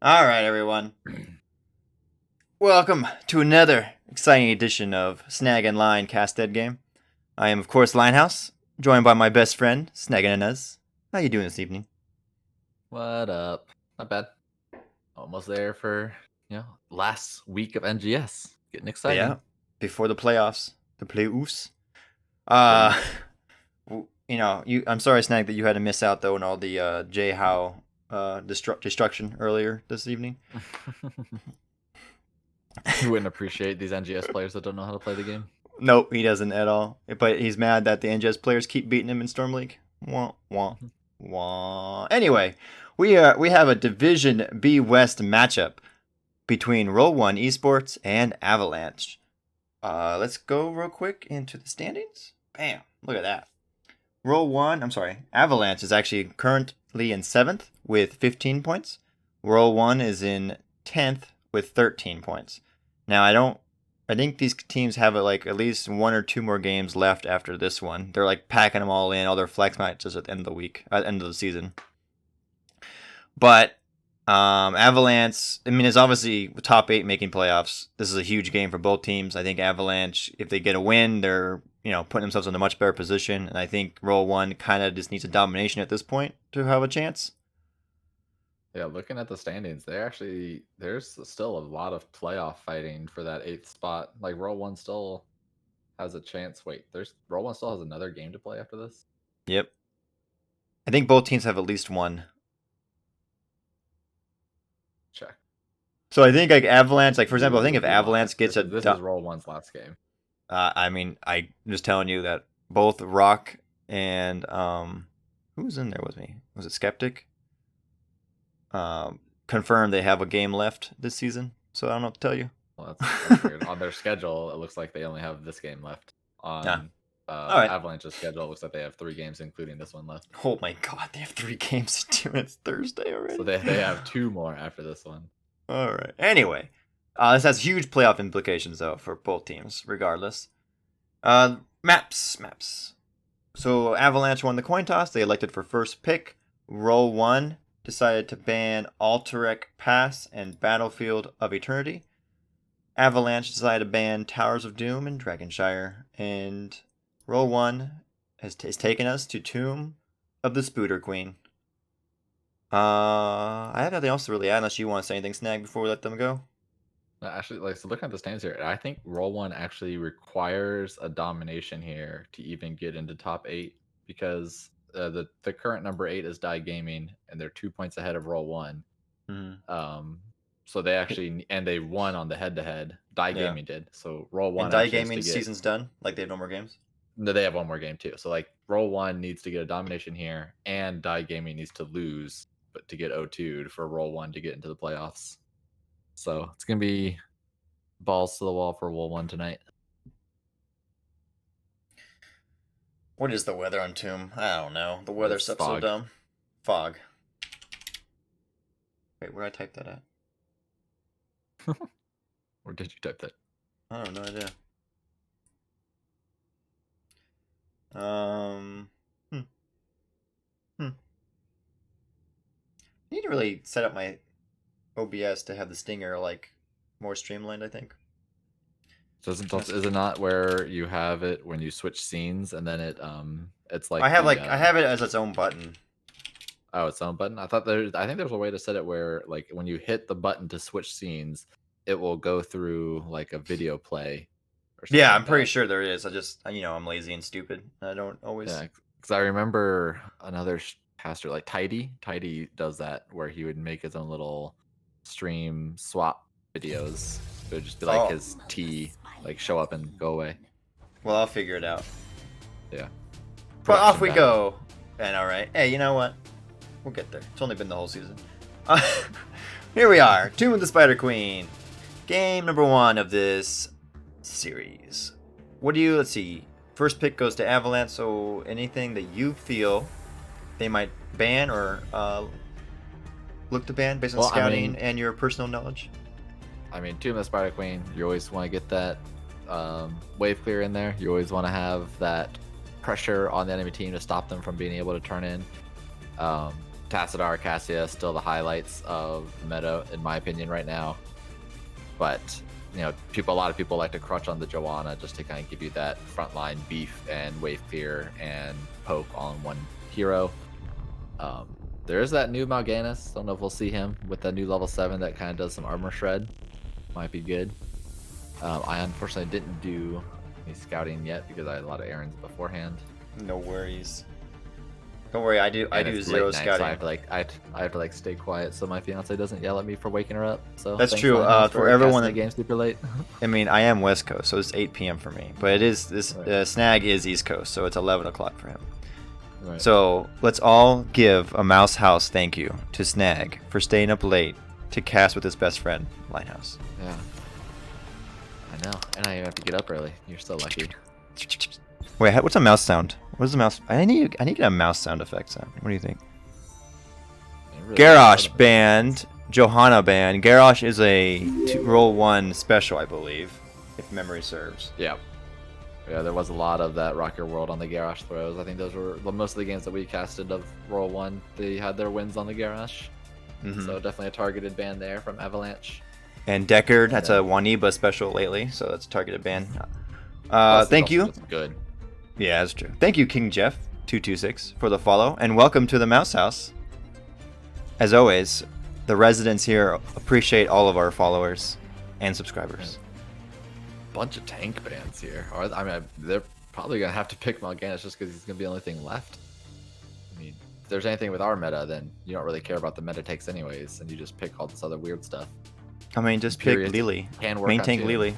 All right, everyone. Welcome to another exciting edition of Snag and Line Cast Dead Game. I am, of course, Linehouse, joined by my best friend, Snag and Inez. How you doing this evening? What up? Not bad. Almost there for last week of NGS. Getting exciting. Yeah, before the playoffs, the playoffs. Uh, I'm sorry, Snag, that you had to miss out though on all the J How destruction earlier this evening. You wouldn't appreciate these NGS players that don't know how to play the game. Nope, he doesn't at all. But he's mad that the NGS players keep beating him in Storm League. Wah wah wah. Anyway, we have a Division B West matchup between RollOne Esports and Avalanche. Let's go real quick into the standings. Bam! Look at that. Avalanche is actually currently in 7th with 15 points. RollOne is in 10th with 13 points. Now I think these teams have like at least one or two more games left after this one. They're like packing them all in, all their flex matches at the end of the week, at the end of the season. But Avalanche, is obviously top 8 making playoffs. This is a huge game for both teams. I think Avalanche, if they get a win, they're putting themselves in a much better position. And I think RollOne kind of just needs a domination at this point to have a chance. Yeah, looking at the standings, there's still a lot of playoff fighting for that 8th spot. Like RollOne still has a chance. Wait, RollOne still has another game to play after this? Yep. I think both teams have at least one. Check. So I think like Avalanche, like for example, I think if Avalanche gets this is RollOne's last game. I'm just telling you that both Rock and who was in there with me? Was it Skeptic? Confirmed they have a game left this season, so I don't know what to tell you. Well, that's weird. On their schedule, it looks like they only have this game left. On right. Avalanche's schedule, it looks like they have 3 games, including this one left. Oh my god, they have 3 games to do. It's Thursday already. So they have 2 more after this one. All right. Anyway, this has huge playoff implications though for both teams, regardless. Maps. So Avalanche won the coin toss. They elected for first pick. RollOne decided to ban Alterac Pass and Battlefield of Eternity. Avalanche decided to ban Towers of Doom and Dragonshire. And RollOne has taken us to Tomb of the Spooter Queen. I have nothing else to really add unless you want to say anything, Snag, before we let them go. Actually, so looking at the stands here, I think RollOne actually requires a domination here to even get into top 8 because the current number 8 is Die Gaming and they're 2 points ahead of RollOne. Mm-hmm. So they actually they won on the head-to-head. Die Gaming did. So RollOne. And Die Gaming season's done. Like they have no more games. No, they have one more game too. So like RollOne needs to get a domination here, and Die Gaming needs to lose, but to get 0-2'd for RollOne to get into the playoffs. So it's gonna be balls to the wall for RollOne tonight. What is the weather on Tomb? I don't know. The weather stuff's so dumb. Fog. Wait, where did I type that at? Or did you type that? I don't know, no idea. I need to really set up my OBS to have the stinger like more streamlined, I think. So is it not where you have it when you switch scenes and then it's like I have it as its own button. Oh, its own button? I think there's a way to set it where like when you hit the button to switch scenes, it will go through like a video play. Yeah, I'm pretty sure there is. I just I'm lazy and stupid. I don't always. Yeah, because I remember another caster like Tidy. Tidy does that where he would make his own little stream swap videos. It would just be like his T like show up and go away. Well, I'll figure it out. Yeah. But off we go. And all right. Hey, you know what? We'll get there. It's only been the whole season. Here we are. Tomb of the Spider Queen. Game number 1 of this series. Let's see. First pick goes to Avalanche, so anything that you feel they might ban or look to ban based on scouting and your personal knowledge? Tomb of the Spider Queen, you always want to get that wave clear in there. You always want to have that pressure on the enemy team to stop them from being able to turn in. Tassadar, Cassia still the highlights of the meta, in my opinion, right now. But a lot of people like to crutch on the Joanna just to kind of give you that frontline beef and wave clear and poke all in one hero. There is that new Mal'Ganis. Don't know if we'll see him with that new level 7 that kind of does some armor shred. Might be good. I unfortunately didn't do any scouting yet because I had a lot of errands beforehand. No worries. Don't worry, I do It's zero late night, scouting. So I have to stay quiet so my fiance doesn't yell at me for waking her up. So That's thanks, true. Linus, For everyone casting that the game super late. I mean, I am West Coast, so it's 8 p.m. for me. But it is Snag is East Coast, so it's 11 o'clock for him. Right. So let's all give a Mouse House thank you to Snag for staying up late to cast with his best friend, Lighthouse. Yeah. I know, and I even have to get up early. You're so lucky. Wait, what's a mouse sound? What is the mouse? I need to get a mouse sound effect sound. What do you think? Really Garrosh banned, Johanna banned. Garrosh is a roll-one special, I believe, if memory serves. Yeah. Yeah, there was a lot of that Rock Your World on the Garrosh throws. I think those were most of the games that we casted of RollOne. They had their wins on the Garrosh. So definitely a targeted ban there from Avalanche. And Deckard, that's a Waniba special lately, so that's a targeted ban. Plus, Thank it's you. also good. Yeah, that's true. Thank you, King Jeff 226 for the follow, and welcome to the Mouse House. As always, the residents here appreciate all of our followers and subscribers. Bunch of tank bans here. Or I mean, they're probably gonna have to pick Mal'Ganis just because he's gonna be the only thing left. I mean, if there's anything with our meta, then you don't really care about the meta takes anyways, and you just pick all this other weird stuff. I mean, just pick Period. Lily. Can work Main on tank two. Lily.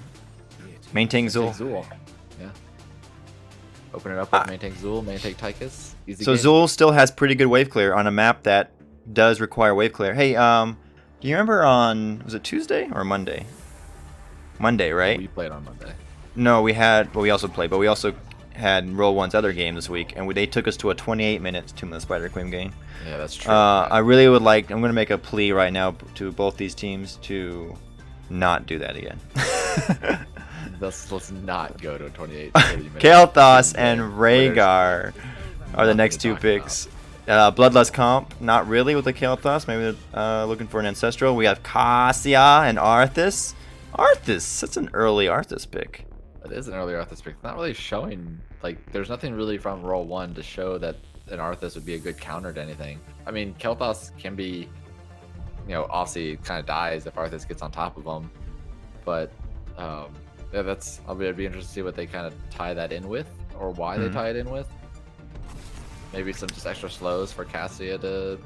Main tank Zul. Zul. Yeah. Open it up with main tank Zul, main tank Tychus. Easy So game. Zul still has pretty good wave clear on a map that does require wave clear. Hey, do you remember was it Tuesday or Monday? Monday, right? We played on Monday. No, we also played, but we also had RollOne's other game this week, and they took us to a 28-minute Tomb of the Spider Queen game. Yeah, that's true. I really would like. I'm going to make a plea right now to both these teams to not do that again. Let's not go to a 28 minute. Kael'thas and Rhaegar are the next two picks. Bloodlust comp, not really with the Kael'thas. Maybe they're looking for an ancestral. We have Cassia and Arthas. Arthas, that's an early Arthas pick. It is an early Arthas pick. It's not really showing, like, there's nothing really from RollOne to show that an Arthas would be a good counter to anything. I mean, Kael'thas can be, obviously kind of dies if Arthas gets on top of him. But, yeah, I'd be interested to see what they kind of tie that in with, or why they tie it in with. Maybe some just extra slows for Cassia to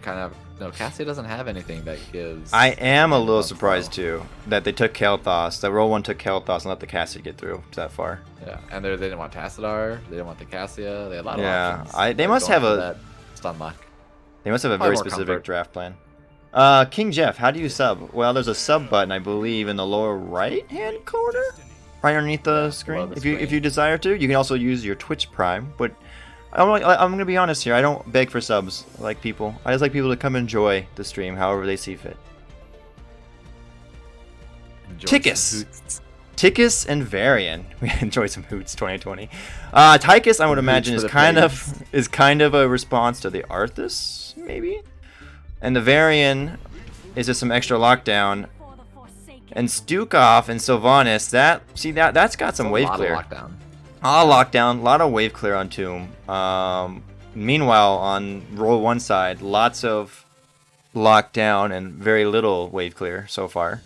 kind of... No, Cassia doesn't have anything that gives... I am a little surprised, too, that they took Kael'thas, that RollOne took Kael'thas and let the Cassia get through that far. Yeah, and they didn't want Tassadar, they didn't want the Cassia, they had a lot of options. Yeah, they must have a... Stun lock. They must have a Probably very more specific comfort. draft plan. King Jeff, how do you sub? Well, there's a sub button, I believe, in the lower right-hand corner? Right underneath the screen. the If you desire to. You can also use your Twitch Prime, but I'm going to be honest here. I don't beg for subs like people. I just like people to come enjoy the stream however they see fit. Tychus and Varian. We enjoy some hoots 2020. Tychus, I would imagine, is kind of a response to the Arthas, maybe? And the Varian is just some extra lockdown. And Stukov and Sylvanas, that's got some wave clear. Lockdown. A lockdown, a lot of wave clear on Tomb. Meanwhile, on RollOne side, lots of lockdown and very little wave clear so far.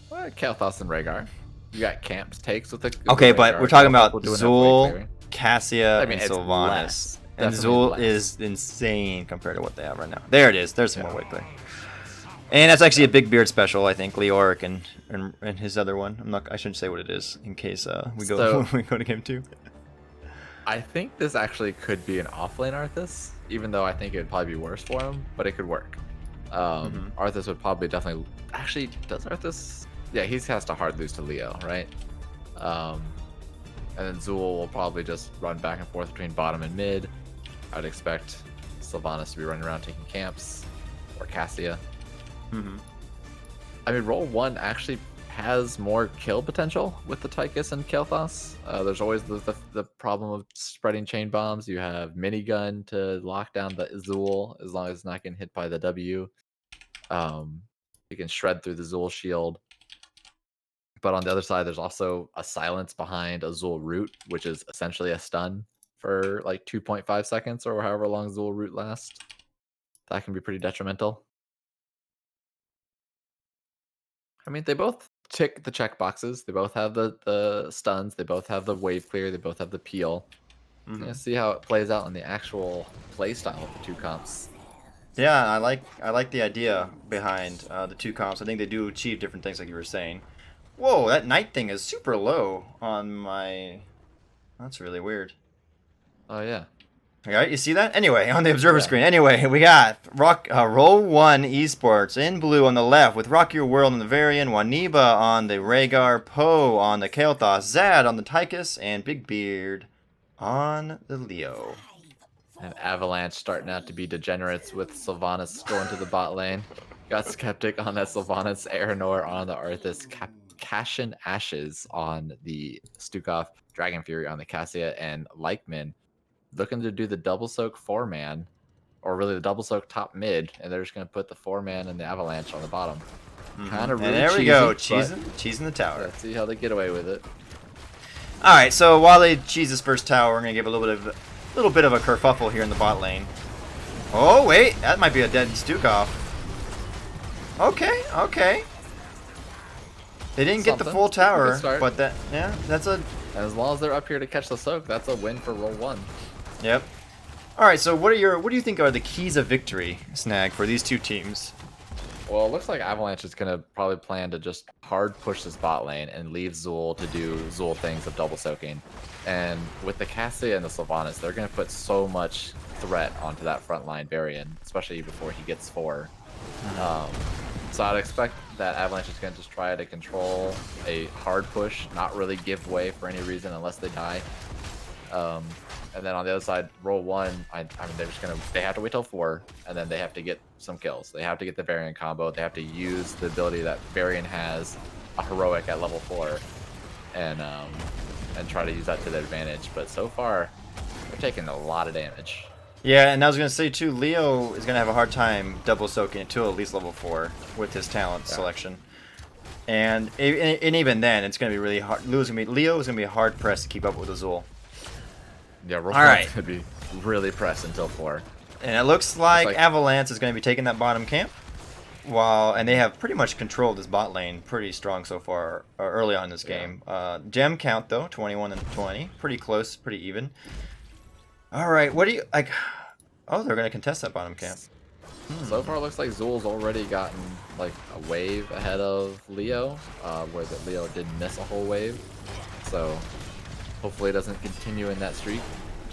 Well, Kael'thas and Rhaegar. You got camps takes with the... Okay, Rhaegar. but we're talking about People doing that Zul, wave clearing. Cassia, I mean, and it's Sylvanas. less. And Definitely Zul less. is insane compared to what they have right now. There it is. There's some more wave clear. And that's actually a Big Beard special, I think. Leoric and his other one. I shouldn't say what it is in case we go to game 2. I think this actually could be an offlane Arthas, even though I think it would probably be worse for him, but it could work. Arthas would probably definitely... Actually, does Arthas... Yeah, he has to hard lose to Leo, right? And then Zul will probably just run back and forth between bottom and mid. I'd expect Sylvanas to be running around taking camps, or Cassia. I mean, RollOne actually has more kill potential with the Tychus and Kael'thas. There's always the problem of spreading chain bombs. You have minigun to lock down the Azul as long as it's not getting hit by the W. You can shred through the Azul shield. But on the other side, there's also a silence behind Azul root, which is essentially a stun for like 2.5 seconds or however long Azul root lasts. That can be pretty detrimental. I mean, they both tick the check boxes. They both have the stuns. They both have the wave clear. They both have the peel. Mm-hmm. See how it plays out in the actual play style of the two comps. Yeah, I like the idea behind the two comps. I think they do achieve different things, like you were saying. Whoa, that night thing is super low on my. That's really weird. Oh yeah. All right, you see that? Anyway, on the observer screen. Anyway, we got RollOne Esports in blue on the left with Rock Your World on the Varian, Waniba on the Rhaegar, Poe on the Kael'thas, Zad on the Tychus, and Big Beard on the Leo. And Avalanche starting out to be degenerates with Sylvanas going to the bot lane. Got Skeptic on that Sylvanas, Aeronor on the Arthas, Cashin Ashes on the Stukov, Dragon Fury on the Cassia, and Lykeman looking to do the double soak 4-man, or really the double soak top mid, and they're just going to put the 4-man and the Avalanche on the bottom. Kind of really And there we cheesy, go, cheesing the tower. Let's see how they get away with it. All right, so while they cheese this first tower, we're gonna give a little bit of a kerfuffle here in the bot lane. Oh wait, that might be a dead Stukov. Okay. They didn't get the full tower, but that's a. As long as they're up here to catch the soak, that's a win for RollOne. Yep. All right, so what do you think are the keys of victory, Snag, for these two teams? Well, it looks like Avalanche is going to probably plan to just hard push this bot lane and leave Zul to do Zul things of double soaking. And with the Cassia and the Sylvanas, they're going to put so much threat onto that front line Varian, especially before he gets 4. So I'd expect that Avalanche is going to just try to control a hard push, not really give way for any reason unless they die. And then on the other side, RollOne, I mean, they have to wait till 4, and then they have to get some kills. They have to get the Varian combo. They have to use the ability that Varian has, a heroic at level 4, and try to use that to their advantage. But so far, they're taking a lot of damage. Yeah, and I was gonna say too, Leo is gonna have a hard time double soaking until at least level 4 with his talent selection. And even then, it's gonna be really hard. Leo is gonna be hard pressed to keep up with Azul. Yeah, RollOne's gonna be really pressed until 4. And it looks like Avalanche is going to be taking that bottom camp, and they have pretty much controlled this bot lane pretty strong so far early on in this game. Gem count though, 21 and 20, pretty close, pretty even. All right, what do you like? Oh, they're going to contest that bottom camp. So far, it looks like Zul's already gotten like a wave ahead of Leo, where the Leo did miss a whole wave. So hopefully it doesn't continue in that streak.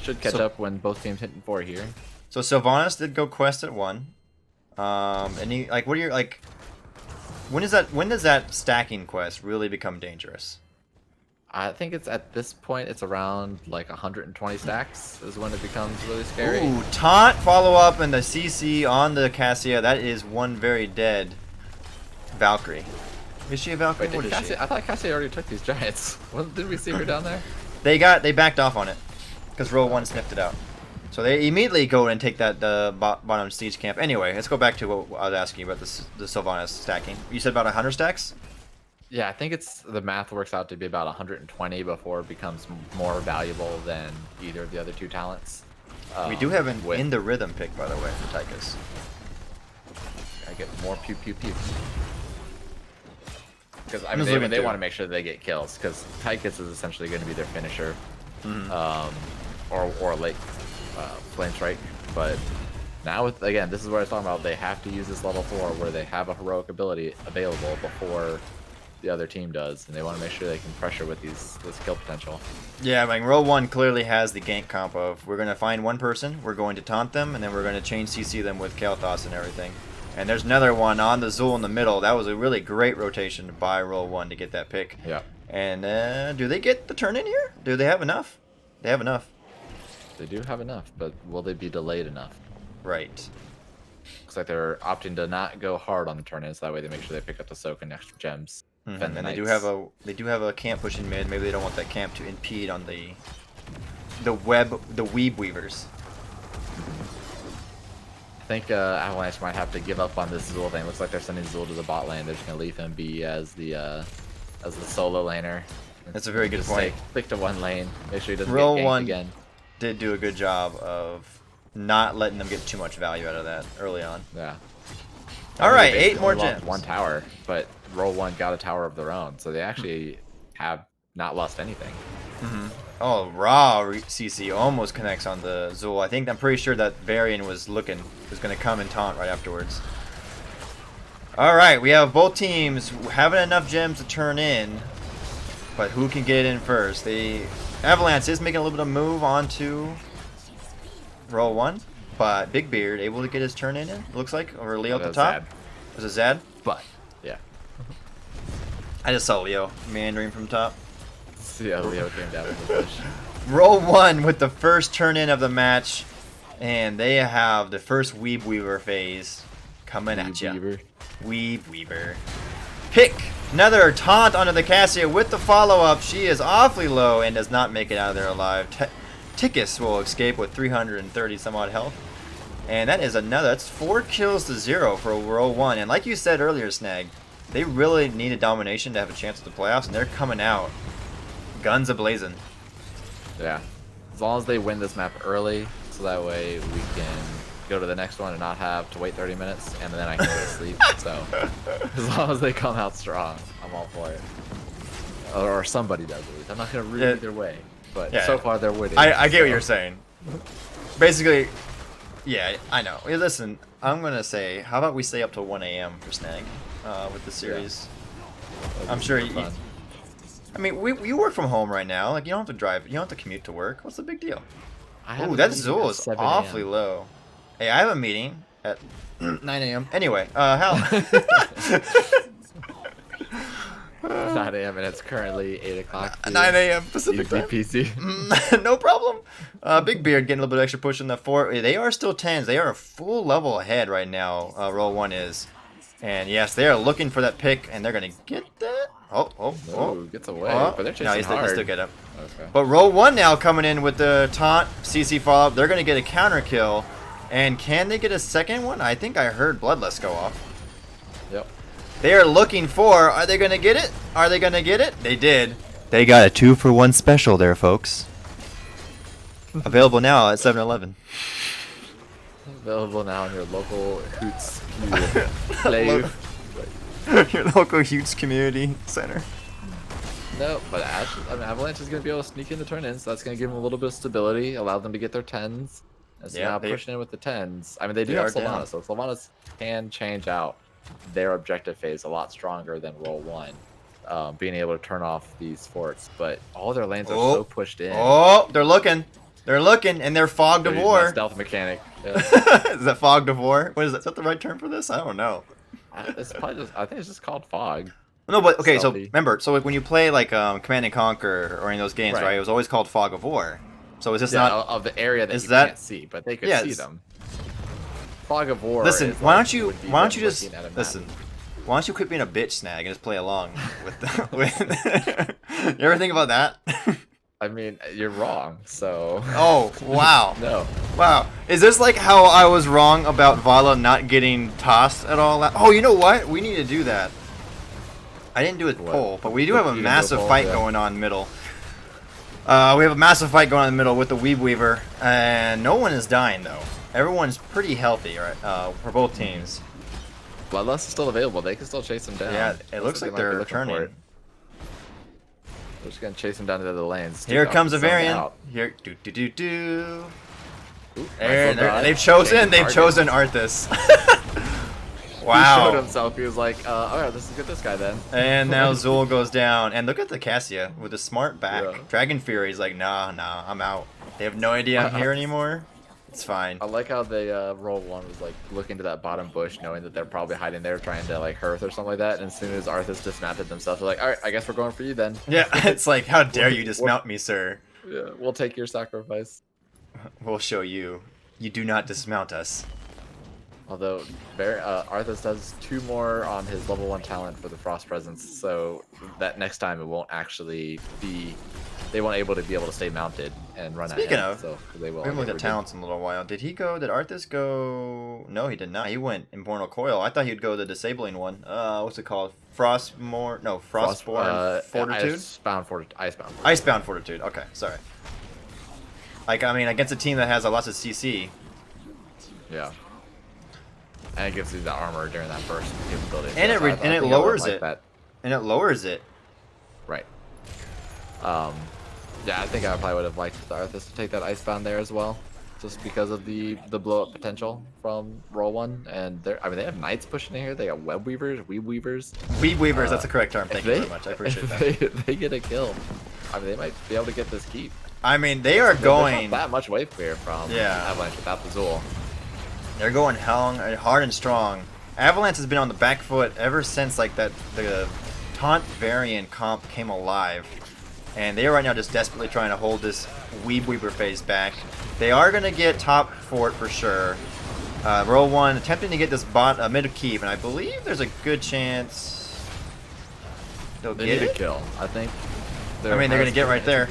Should catch up when both teams hitting 4 here. So Sylvanas did go quest at 1. And he what are your when does that stacking quest really become dangerous? I think it's at this point it's around like 120 stacks is when it becomes really scary. Ooh, taunt follow up and the CC on the Cassia. That is one very dead Valkyrie. Is she a Valkyrie? Wait, what is she? I thought Cassia already took these giants. Didn't we see her down there? They backed off on it because RollOne sniffed it out. So they immediately go and take that bottom siege camp. Anyway, let's go back to what I was asking you about the Sylvanas stacking. You said about 100 stacks? Yeah, I think the math works out to be about 120 before it becomes more valuable than either of the other two talents. We do have an in the rhythm pick, by the way, for Tychus. I get more pew pew pew. Because I mean, they want to make sure they get kills, because Tychus is essentially going to be their finisher, or late flame strike. But now, again, this is what I was talking about. They have to use this level 4 where they have a heroic ability available before the other team does, and they want to make sure they can pressure with this kill potential. Yeah, like RollOne clearly has the gank comp of we're going to find one person, we're going to taunt them, and then we're going to chain CC them with Kael'thas and everything. And there's another one on the Zul in the middle. That was a really great rotation by RollOne to get that pick. Yeah. And do they get the turn in here? Do they have enough? They have enough. They do have enough, but will they be delayed enough? Right. Looks like they're opting to not go hard on the turn in, so that way they make sure they pick up the soak and extra gems. defend the And knights. they do have a camp pushing mid. Maybe they don't want that camp to impede on the weeb weavers. I think Avalanche might have to give up on this Zul thing. Looks like they're sending Zul to the bot lane. They're just gonna leave him be as the solo laner. That's a very good Just point. stick to one lane. Make sure he doesn't Roll get ganked one again. did do a good job of not letting them get too much value out of that early on. Yeah. All I mean, right, they 8 basically more only lost gems. one tower, but RollOne got a tower of their own, so they actually have not lost anything. Oh, raw CC almost connects on the Zul. I'm pretty sure that Varian was going to come and taunt right afterwards. All right, we have both teams having enough gems to turn in, but who can get in first? The Avalanche is making a little bit of move onto RollOne, but Big Beard able to get his turn in. It looks like over Leo at the top. Was it Zad? But yeah, I just saw Leo meandering from top. see how Leo came down with the push. RollOne with the first turn in of the match, and they have the first Weeb Weaver phase coming at ya. Weeb Weaver. Pick another taunt onto the Cassia with the follow-up. She is awfully low and does not make it out of there alive. Tickus will escape with 330 some odd health. And that's 4 kills to 0 for RollOne. And like you said earlier, Snag, they really need a domination to have a chance at the playoffs, and they're coming out guns a-blazing. Yeah, as long as they win this map early, so that way we can go to the next one and not have to wait 30 minutes, and then I can go to sleep. So as long as they come out strong, I'm all for it. Or somebody does at least. I'm not gonna root either way, but so far they're winning. I get what you're saying. Basically, yeah, I know. Hey, listen, I'm gonna say, how about we stay up till 1 a.m. for Snag with the series? I'm sure I mean, you work from home right now. Like, you don't have to drive. You don't have to commute to work. What's the big deal? Ooh, that Zul is awfully low. Hey, I have a meeting at 9 a.m. Anyway, Hal. 9 a.m. and it's currently 8 o'clock. 9 a.m. Pacific time. PC. No problem. Big Beard getting a little bit extra push in the 4. They are still 10s. They are a full level ahead right now. RollOne is. And yes, they are looking for that pick, and they're going to get that. Oh. Gets away, but they're chasing no, hard. They still get up. Okay. But RollOne now coming in with the taunt, CC follow-up. They're going to get a counter kill. And can they get a second one? I think I heard Bloodlust go off. Yep. They are looking for, are they going to get it? Are they going to get it? They did. They got a 2-for-1 special there, folks. Available now at 7-Eleven. Available now in your local Hoots play. Your local Hoots Community Center. No, but Avalanche is going to be able to sneak into turn-ins, so that's going to give them a little bit of stability, allow them to get their 10s. And so now pushing in with the 10s. I mean, they do have Sylvanas, so Sylvanas can change out their objective phase a lot stronger than RollOne, being able to turn off these forts. But all their lanes are so pushed in. Oh, they're looking. They're looking, and they're Fog de War. Stealth mechanic. Yeah. Is that Fog de War? What is that? Is that the right term for this? I don't know. It's probably just, I think it's just called Fog. No, but okay. Stealthy. So remember, so like when you play like Command and Conquer or any of those games, right? It was always called Fog of War. So is this not of the area that you can't see, but they could see them? Fog of War. Listen, why don't you just listen? Why don't you quit being a bitch, Snag, and just play along with the, You ever think about that? I mean, you're wrong, so... Oh, wow. No. Wow. Is this like how I was wrong about Vala not getting tossed at all? Oh, you know what? We need to do that. I didn't do a poll, but we do have a massive fight going on middle. We have a massive fight going on in the middle with the Weeb Weaver, and no one is dying, though. Everyone's pretty healthy, right? For both teams. Bloodlust is still available. They can still chase him down. Yeah, it looks like they're returning. They're just gonna chase him down into the lanes. Here comes a variant. Here, They've chosen Arthas. Wow. He showed himself. He was like, alright, let's get this guy then. And now Zul goes down. And look at the Cassia with a smart back. Yeah. Dragon Fury's like, nah, I'm out. They have no idea I'm here anymore. It's fine. I like how they RollOne was like looking to that bottom bush, knowing that they're probably hiding there, trying to like hearth or something like that. And as soon as Arthas dismounted themselves, they're like, "All right, I guess we're going for you then." Yeah, it's like, how dare you dismount me, sir? Yeah, we'll take your sacrifice. We'll show you. You do not dismount us. Although Arthas does 2 more on his level 1 talent for the Frost Presence, so that next time it won't actually be. They won't able to stay mounted and run Speaking ahead. of, So they will. we haven't looked at talents in a little while. Did he go? Did Arthas go? No, he did not. He went Immortal Coil. I thought he'd go the disabling one. What's it called? Frostborn Fortitude. Icebound Fortitude. Okay, sorry. Like, I mean, against a team that has a lots of CC. Yeah. And it gives you the armor during that burst capability. And it lowers it. And it lowers it. Right. Yeah, I think I probably would have liked the Arthas to take that Icebound there as well, just because of the blow up potential from RollOne. And they have Knights pushing in here. They got Web Weavers, Weeb Weavers. Weeb Weavers, that's the correct term. Thank you very much. I appreciate that. If they get a kill, I mean, they might be able to get this keep. I mean, they are going. There's not that much wave clear from Avalanche without the Zool. They're going hard and strong. Avalanche has been on the back foot ever since like the taunt variant comp came alive, and they are right now just desperately trying to hold this Weeb Weaver phase back. They are gonna get top fort for sure. RollOne attempting to get this bot mid keep, and I believe there's a good chance they'll They get need it. a kill. I think. I mean, they're gonna get right there.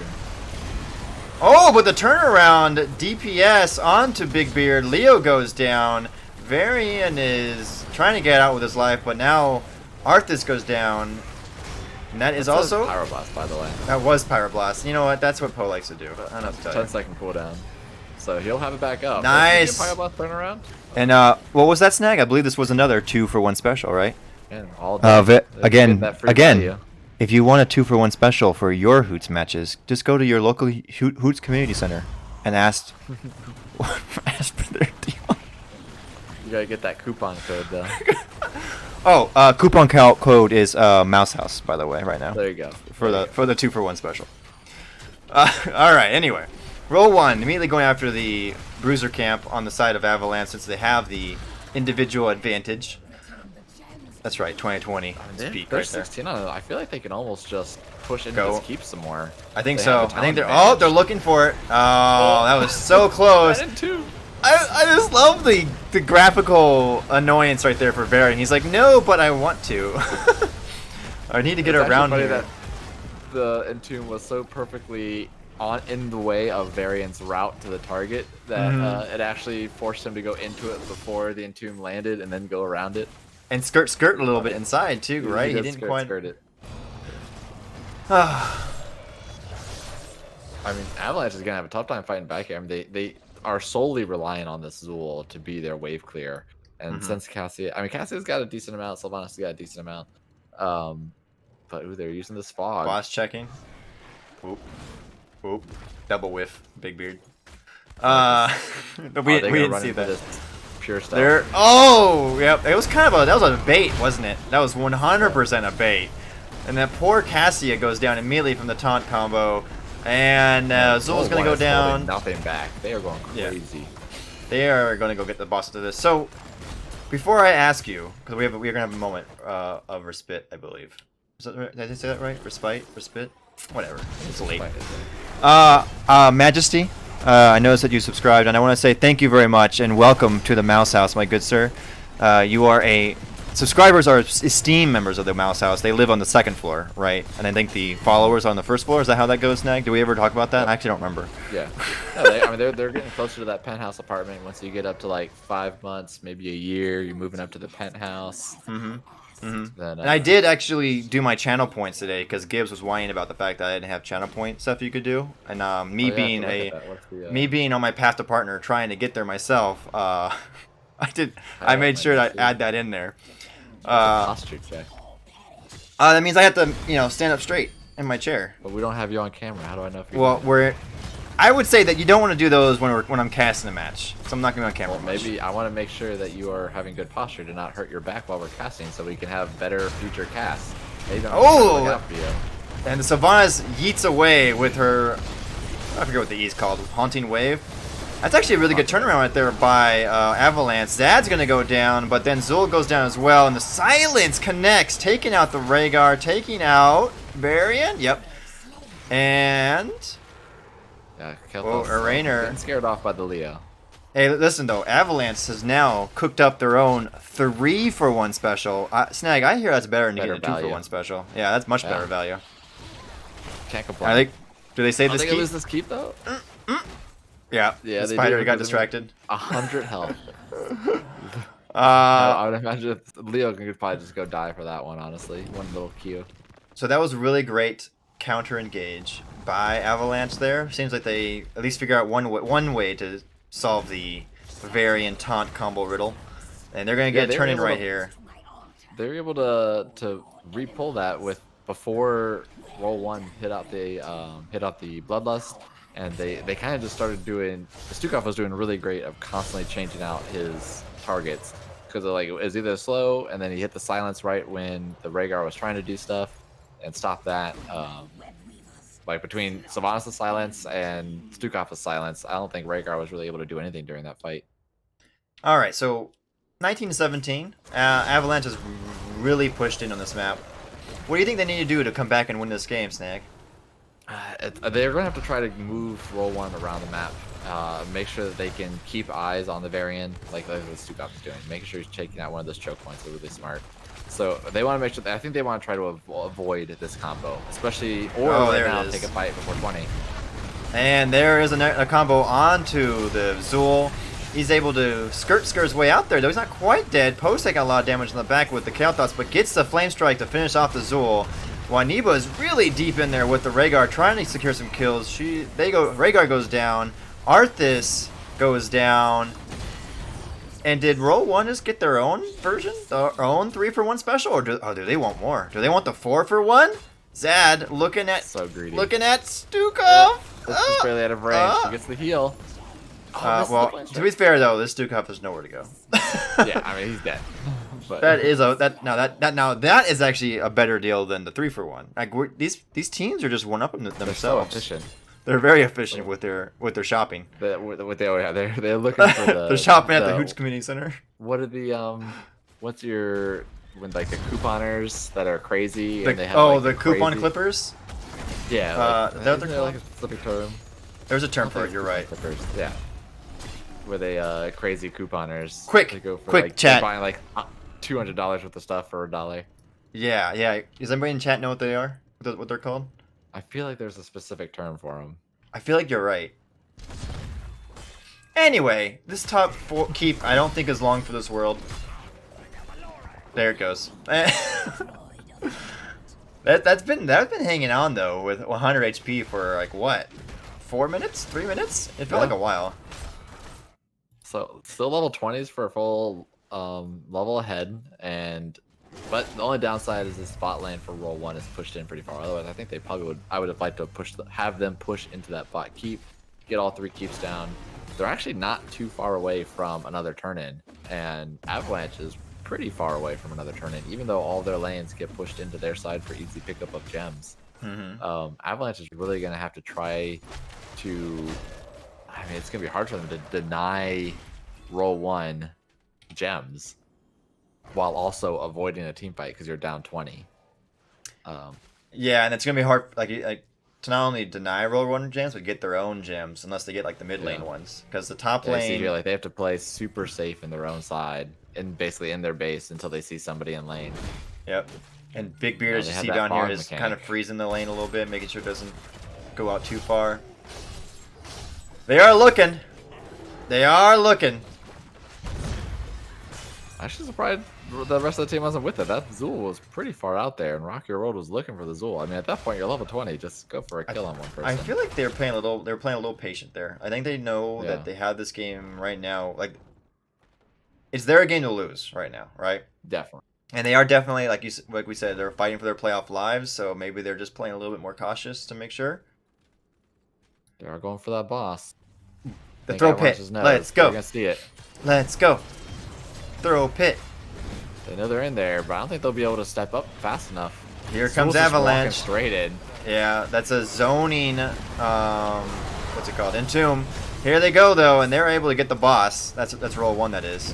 Oh, but the turnaround DPS onto Big Beard. Leo goes down. Varian is trying to get out with his life, but now Arthas goes down. And that is also Pyroblast, by the way. That was Pyroblast. You know what? That's what Poe likes to do. I don't know what to tell you. 10-second cooldown. So he'll have it back up. Nice. Pyroblast turn around. And what was that snag? I believe this was another 2-for-1 special, right? And all day. Again. If you want a 2-for-1 special for your Hoots matches, just go to your local Hoots community center and ask for their deal. You gotta get that coupon code though. Coupon code is Mouse House, by the way, right now. There you go. For the 2-for-1 special. All right. Anyway, RollOne immediately going after the Bruiser camp on the side of Avalanche since they have the individual advantage. That's right, 2020. They're 16 on it. I feel like they can almost just push into this keep some more. I think so. I think they're looking for it. Oh, that was so close. I just love the graphical annoyance right there for Varian. He's like, no, but I want to. I need to get around here. That the Entomb was so perfectly in the way of Varian's route to the target that it actually forced him to go into it before the Entomb landed and then go around it. And skirt a little bit inside too, right? He didn't quite skirt it. I mean, Avalanche is gonna have a tough time fighting back here. I mean, they are solely relying on this Zool to be their wave clear. And since Cassia's got a decent amount, Sylvanas has got a decent amount. But they're using this fog. Boss checking. Oop. Double whiff, Big Beard. We didn't see that. Pure stuff. Yep. It was that was a bait, wasn't it? That was 100% a bait. And that poor Cassia goes down immediately from the taunt combo, and Zool's gonna go down. Nothing back. They are going crazy. Yeah. They are gonna go get the boss to this. So, before I ask you, because we're gonna have a moment of respite, I believe. Is that right? Did I say that right? Respite, whatever. It's late. Majesty. I noticed that you subscribed, and I want to say thank you very much and welcome to the Mouse House, my good sir. Subscribers are esteemed members of the Mouse House. They live on the 2nd floor, right? And I think the followers are on the 1st floor. Is that how that goes, Snag? Did we ever talk about that? I actually don't remember. Yeah. No, they're getting closer to that penthouse apartment. Once you get up to like 5 months, maybe a year, you're moving up to the penthouse. Then, and I did actually do my channel points today because Gibbs was whining about the fact that I didn't have channel point stuff you could do, and me being on my path to partner trying to get there myself, I made sure to add that in there. Posture check. That means I have to stand up straight in my chair. But we don't have you on camera. How do I know if you're I would say that you don't want to do those when I'm casting a match, so I'm not going to be on camera. Well, maybe I want to make sure that you are having good posture to not hurt your back while we're casting, so we can have better future casts. And the Sylvanas yeets away with her, I forget what the E is called, Haunting Wave. That's actually a really good turnaround right there by Avalanche. Zad's going to go down, but then Zool goes down as well, and the Silence connects, taking out the Rhaegar, taking out Varian. Yep. And... Rainer getting scared off by the Leo. Hey, listen though, Avalanche has now cooked up their own 3-for-1 special. Snag, I hear that's better than Better getting a 2-for-1 value. special. Yeah, that's much Yeah. better value. Can't Are complain. they? Do they save Are this they gonna keep? lose this keep though? Yeah. Yeah, The they spider do. got Give them distracted. 100 health. Uh, I would imagine Leo could probably just go die for that one. Honestly, one little Q. so that was a really great counter engage by Avalanche there. Seems like they at least figure out one way to solve the variant taunt combo riddle. And they're gonna Yeah, get a they were turn in able right to here. they were able to re-pull that with before RollOne hit out the Bloodlust, and they kind of just started doing. Stukov was doing really great of constantly changing out his targets because like it was either slow and then he hit the silence right when the Rhaegar was trying to do stuff and stop that. Like between Sylvanas' silence and Stukov's silence, I don't think Rhaegar was really able to do anything during that fight. All right, so 1917, Avalanche has really pushed in on this map. What do you think they need to do to come back and win this game, Snag? They're going to have to try to move RollOne around the map. Make sure that they can keep eyes on the Varian, like what Stukov is doing. Making sure he's taking out one of those choke points is really smart. So they want to make sure that I think they want to try to avoid this combo, especially or right now take a fight before 20. And there is a combo onto the Zul. He's able to skirt his way out there, though he's not quite dead. Post taking a lot of damage in the back with the Kael'thas, but gets the Flame Strike to finish off the Zul. Waniba is really deep in there with the Rhaegar, trying to secure some kills. Rhaegar goes down. Arthas goes down. And did RollOne just get their own version? Their own 3-for-1 special? Or do they want more? Do they want the 4-for-1? Zad looking at Stukov. Just barely out of range. He gets the heal. Well, to be fair though, this Stukov has nowhere to go. Yeah, I mean he's dead. But that is actually a better deal than the 3-for-1. Like these teams are just one up themselves. they're so efficient. They're very efficient with their shopping. What they always have. They're looking for the. They're shopping at the Hooch Community Center. What are the What's your when like the couponers that are crazy and they have like, the coupon crazy... clippers? Yeah. They're like a specific term. There's a term for it. You're right. Clippers. Yeah. Where they crazy couponers. Quick, they go for, quick like, chat. Buying like $200 worth of stuff for $1. Yeah. Does anybody in chat know what they are? What they're called? I feel like there's a specific term for them. I feel like you're right. Anyway, this top 4 keep I don't think is long for this world. There it goes. that's been hanging on though with 100 HP for like what? 4 minutes? 3 minutes? It felt like a while. So still level 20s for a full level ahead, but the only downside is the spot lane for RollOne is pushed in pretty far. Otherwise, I think they probably would. I would have liked to have them push into that bot keep, get all 3 keeps down. They're actually not too far away from another turn in, and Avalanche is pretty far away from another turn in, even though all their lanes get pushed into their side for easy pickup of gems. Avalanche is really going to have to try to. I mean, it's going to be hard for them to deny RollOne gems while also avoiding a team fight because you're down 20. Yeah, and it's gonna be hard, like to not only deny RollOne gems, but get their own gems, unless they get like the mid lane ones. Because the top lane, see here, like they have to play super safe in their own side and basically in their base until they see somebody in lane. Yep. And Big Beard, as you see down here, is kind of freezing the lane a little bit, making sure it doesn't go out too far. They are looking. They are looking. Actually surprised the rest of the team wasn't with it. That Zul was pretty far out there, and Rocky Road was looking for the Zul. I mean, at that point, you're level 20. Just go for a kill on one person. I feel like they were playing a little patient there. I think they know that they have this game right now. Like, it's their game to lose right now, right? Definitely. And they are definitely, like we said, they're fighting for their playoff lives. So maybe they're just playing a little bit more cautious to make sure. They are going for that boss. The throw pit. Let's go. You're gonna see it. Let's go. Throw pit. They know they're in there, but I don't think they'll be able to step up fast enough. Here comes Avalanche. Straight in. Yeah, that's a zoning. What's it called? Entomb. Here they go though, and they're able to get the boss. That's RollOne, that is.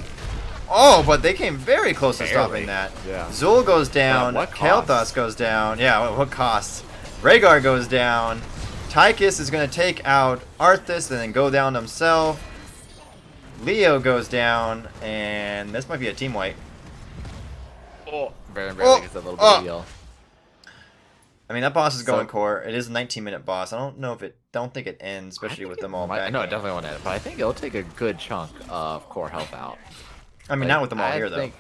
Oh, but they came very close to stopping that. Yeah. Zul goes down. Kael'thas goes down. Yeah, what cost? Rhaegar goes down. Tychus is going to take out Arthas and then go down himself. Leo goes down, and this might be a team wipe. Oh, very barely gets that little bit of heal. I mean, that boss is going core. It is a 19-minute boss. I don't know if it. Don't think it ends, especially with them all back. No, it definitely won't end. But I think it'll take a good chunk of core health out. I mean, not with them all here though.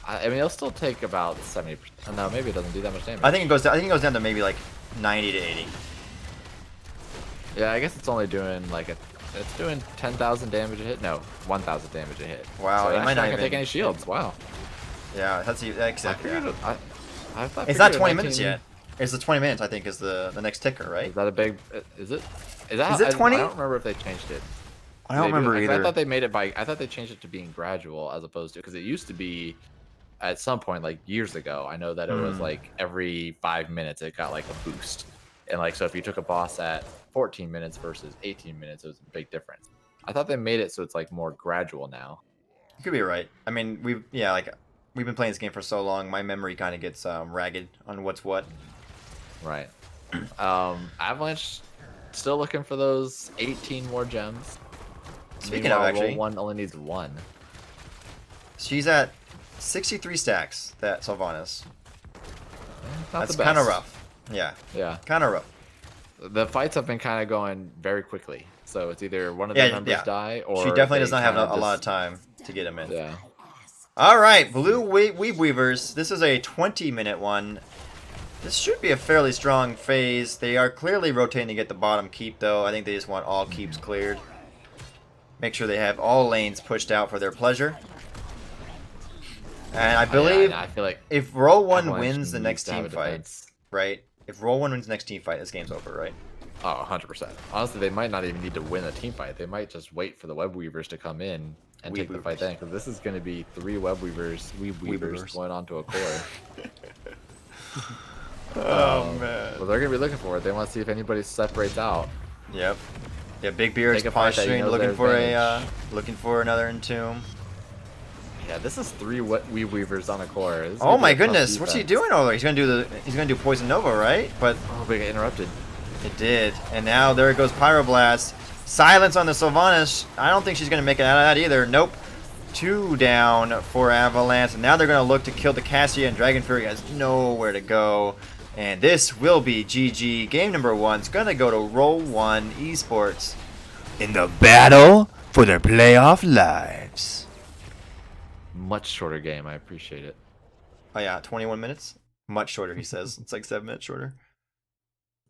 I mean, it'll still take about 70%. No, maybe it doesn't do that much damage. I think it goes down. I think it goes down to maybe like 90 to 80. Yeah, I guess it's only doing like it's doing 10,000 damage a hit. No, 1,000 damage a hit. Wow, so it might not even take any shields. Wow. Yeah, that's exactly. I thought it's not 20 minutes yet. It's the 20 minutes. I think is the next ticker, right? Is that a big? Is it? Is it 20? I don't remember if they changed it. I don't remember either. I thought they made it by. I thought they changed it to being gradual as opposed to because it used to be at some point like years ago. I know that it was like every 5 minutes it got like a boost, and like so if you took a boss at 14 minutes versus 18 minutes, it was a big difference. I thought they made it so it's like more gradual now. You could be right. I mean, we've been playing this game for so long. My memory kind of gets ragged on what's what. Right. Avalanche still looking for those 18 more gems. Speaking of, actually, RollOne only needs 1. She's at 63 stacks. That Sylvanas. That's kind of rough. Yeah. Yeah. Kind of rough. The fights have been kind of going very quickly, so it's either one of the members die or she definitely does not have a lot of time to get him in. Yeah. All right, Blue Weeb Weavers. This is a 20-minute one. This should be a fairly strong phase. They are clearly rotating to get the bottom keep, though. I think they just want all keeps cleared. Make sure they have all lanes pushed out for their pleasure. And I believe I feel like if RollOne wins the next team fight, right? If RollOne wins the next team fight, this game's over, right? Oh, 100%. Honestly, they might not even need to win a team fight. They might just wait for the Web Weavers to come in and take the fight then, because this is going to be 3 Web Weavers going onto a core. Oh, man. Well, they're going to be looking for it. They want to see if anybody separates out. Yep. Yeah, Big Beard's posturing, looking for another entomb. Yeah, this is 3 Weeb Weavers on a core. Oh my goodness, what's he doing over there? He's gonna do Poison Nova, right? But we got interrupted. It did, and now there goes Pyroblast. Silence on the Sylvanas. I don't think she's gonna make it out of that either. Nope. 2 down for Avalanche, and now they're gonna look to kill the Cassia, and Dragon Fury has nowhere to go. And this will be GG. Game number 1's gonna go to RollOne Esports in the battle for their playoff lives. Much shorter game. I appreciate it. Oh yeah, 21 minutes. Much shorter, he says. It's like 7 minutes shorter.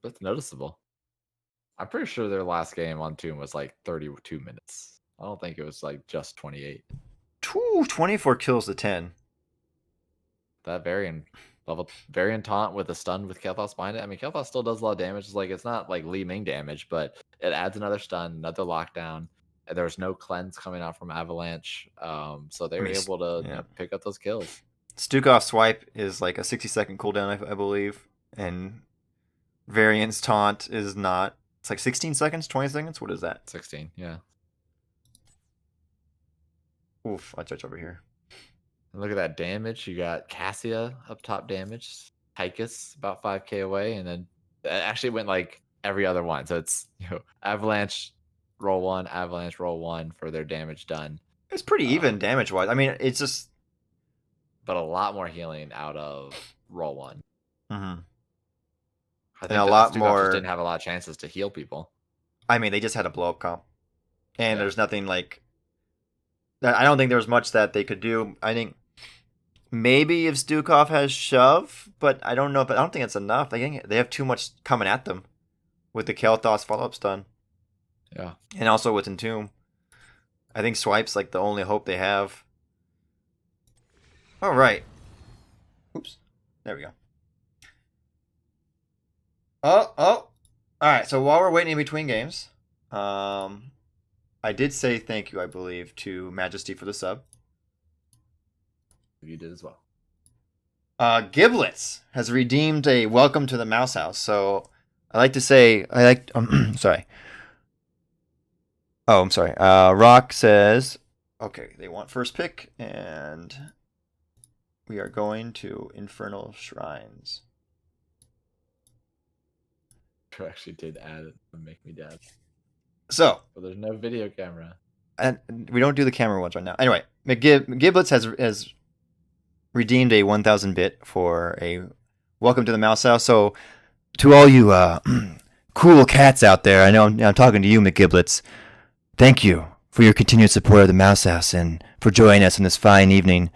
That's noticeable. I'm pretty sure their last game on Tomb was like 32 minutes. I don't think it was like just 28. 24 kills to 10. That Varian taunt with a stun with Kael'thas behind it. I mean, Kael'thas still does a lot of damage. It's like it's not like Li Ming damage, but it adds another stun, another lockdown. And there was no cleanse coming out from Avalanche, so they were able to pick up those kills. Stukov swipe is like a 60-second cooldown, I believe, and Varian's taunt is not. It's like 16 seconds, 20 seconds. What is that? 16, yeah. Oof, I'll judge over here. And look at that damage. You got Cassia up top damage, Tychus about 5k away, and then it actually went like every other one. So it's Avalanche. RollOne, Avalanche, RollOne for their damage done. It's pretty even damage-wise. I mean, it's just... But a lot more healing out of RollOne. Mm-hmm. I think a lot more... just didn't have a lot of chances to heal people. I mean, they just had a blow-up comp. And there's nothing like... I don't think there was much that they could do. I think maybe if Stukov has shove, but I don't know. But I don't think it's enough. They have too much coming at them with the Kael'thas follow-up stun. Yeah. And also with Entomb. I think Swipe's like the only hope they have. All right. Oops. There we go. Oh. All right. So while we're waiting in between games, I did say thank you, I believe, to Majesty for the sub. You did as well. Giblets has redeemed a welcome to the Mouse House. So I like to say, sorry. Oh, I'm sorry. Rock says, okay, they want first pick, and we are going to Infernal Shrines. You actually did add it and make me dab. So. But there's no video camera. we don't do the camera ones right now. Anyway, Giblets has redeemed a 1,000 bit for a welcome to the Mouse House. So to all you cool cats out there, I know I'm talking to you, McGiblets. Thank you for your continued support of the Mouse House and for joining us on this fine evening.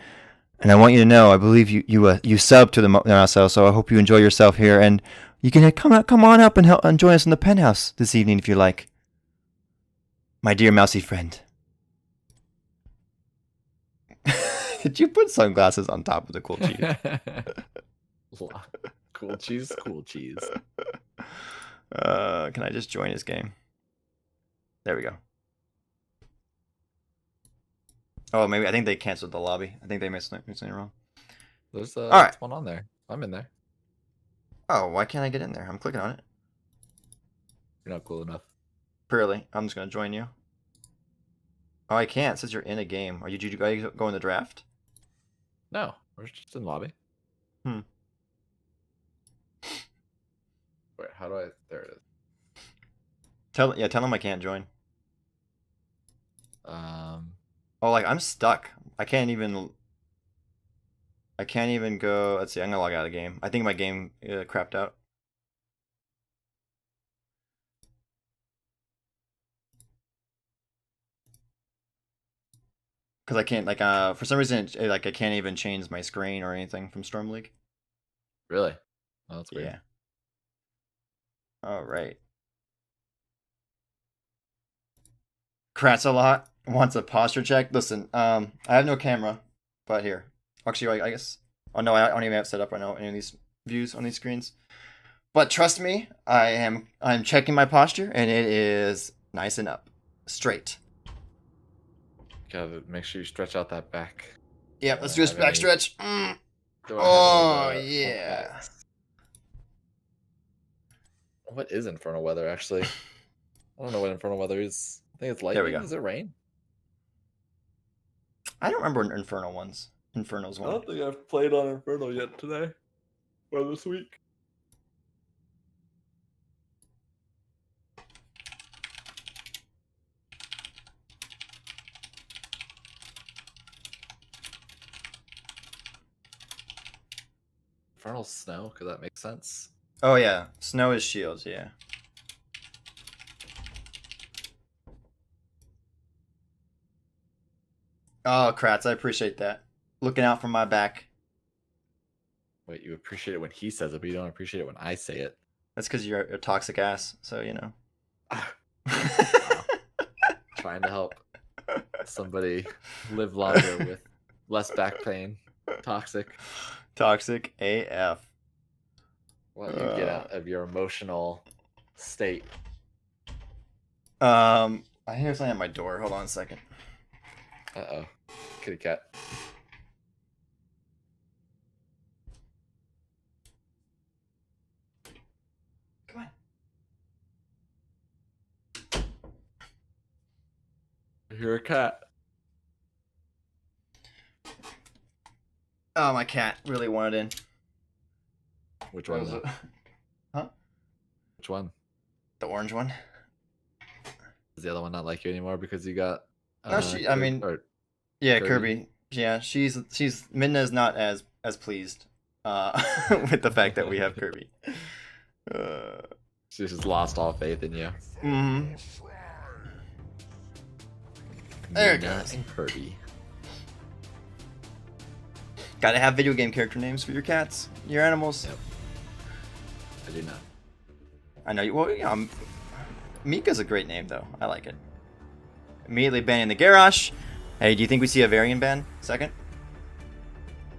And I want you to know, I believe you sub to the Mouse House, so I hope you enjoy yourself here. And you can come on up and join us in the penthouse this evening if you like. My dear mousy friend. Did you put sunglasses on top of the cool cheese? Cool cheese, cool cheese. Can I just join his game? There we go. Oh, maybe I think they canceled the lobby. I think they made something wrong. There's all right. one on there. I'm in there. Oh, why can't I get in there? I'm clicking on it. You're not cool enough. Purely, I'm just gonna join you. Oh, I can't. It says you're in a game. Are you go in the draft? No, we're just in lobby. Wait, how do I? There it is. Tell him I can't join. Oh, like I'm stuck. I can't even go. Let's see. I'm gonna log out of the game. I think my game crapped out. Because I can't for some reason I can't even change my screen or anything from Storm League. Really? Oh, that's weird. Yeah. All right. Kratz a lot wants a posture check. Listen, I have no camera, but here. Actually, I guess. Oh no, I don't even have it set up right now. Any of these views on these screens. But trust me, I'm checking my posture, and it is nice and up, straight. Gotta make sure you stretch out that back. Yep, let's do a back stretch. Oh yeah. What is infernal weather actually? I don't know what infernal weather is. I think it's lightning. There we go. Is it rain? I don't remember Infernals one. I don't think I've played on Infernal yet today or this week. Infernal snow, could that make sense? Oh yeah, snow is shields, yeah. Oh, Kratz, I appreciate that. Looking out for my back. Wait, you appreciate it when he says it, but you don't appreciate it when I say it. That's because you're a toxic ass, so you know. Trying to help somebody live longer with less back pain. Toxic. Toxic AF. What you get out of your emotional state? I hear something at my door. Hold on a second. Uh-oh. Kitty cat. Come on. You're a cat. Oh, my cat really wanted in. Which one? Huh? Which one? The orange one. Does the other one not like you anymore because you got? No, yeah, Kirby. Yeah, she's Midna is not as pleased with the fact that we have Kirby. She's just lost all faith in you. Mm-hmm. There it goes. And Kirby. Gotta have video game character names for your cats, your animals. Yep. I do not. I know you. Well, yeah, Mika's a great name though. I like it. Immediately banning the Garrosh. Hey, do you think we see a variant ban second?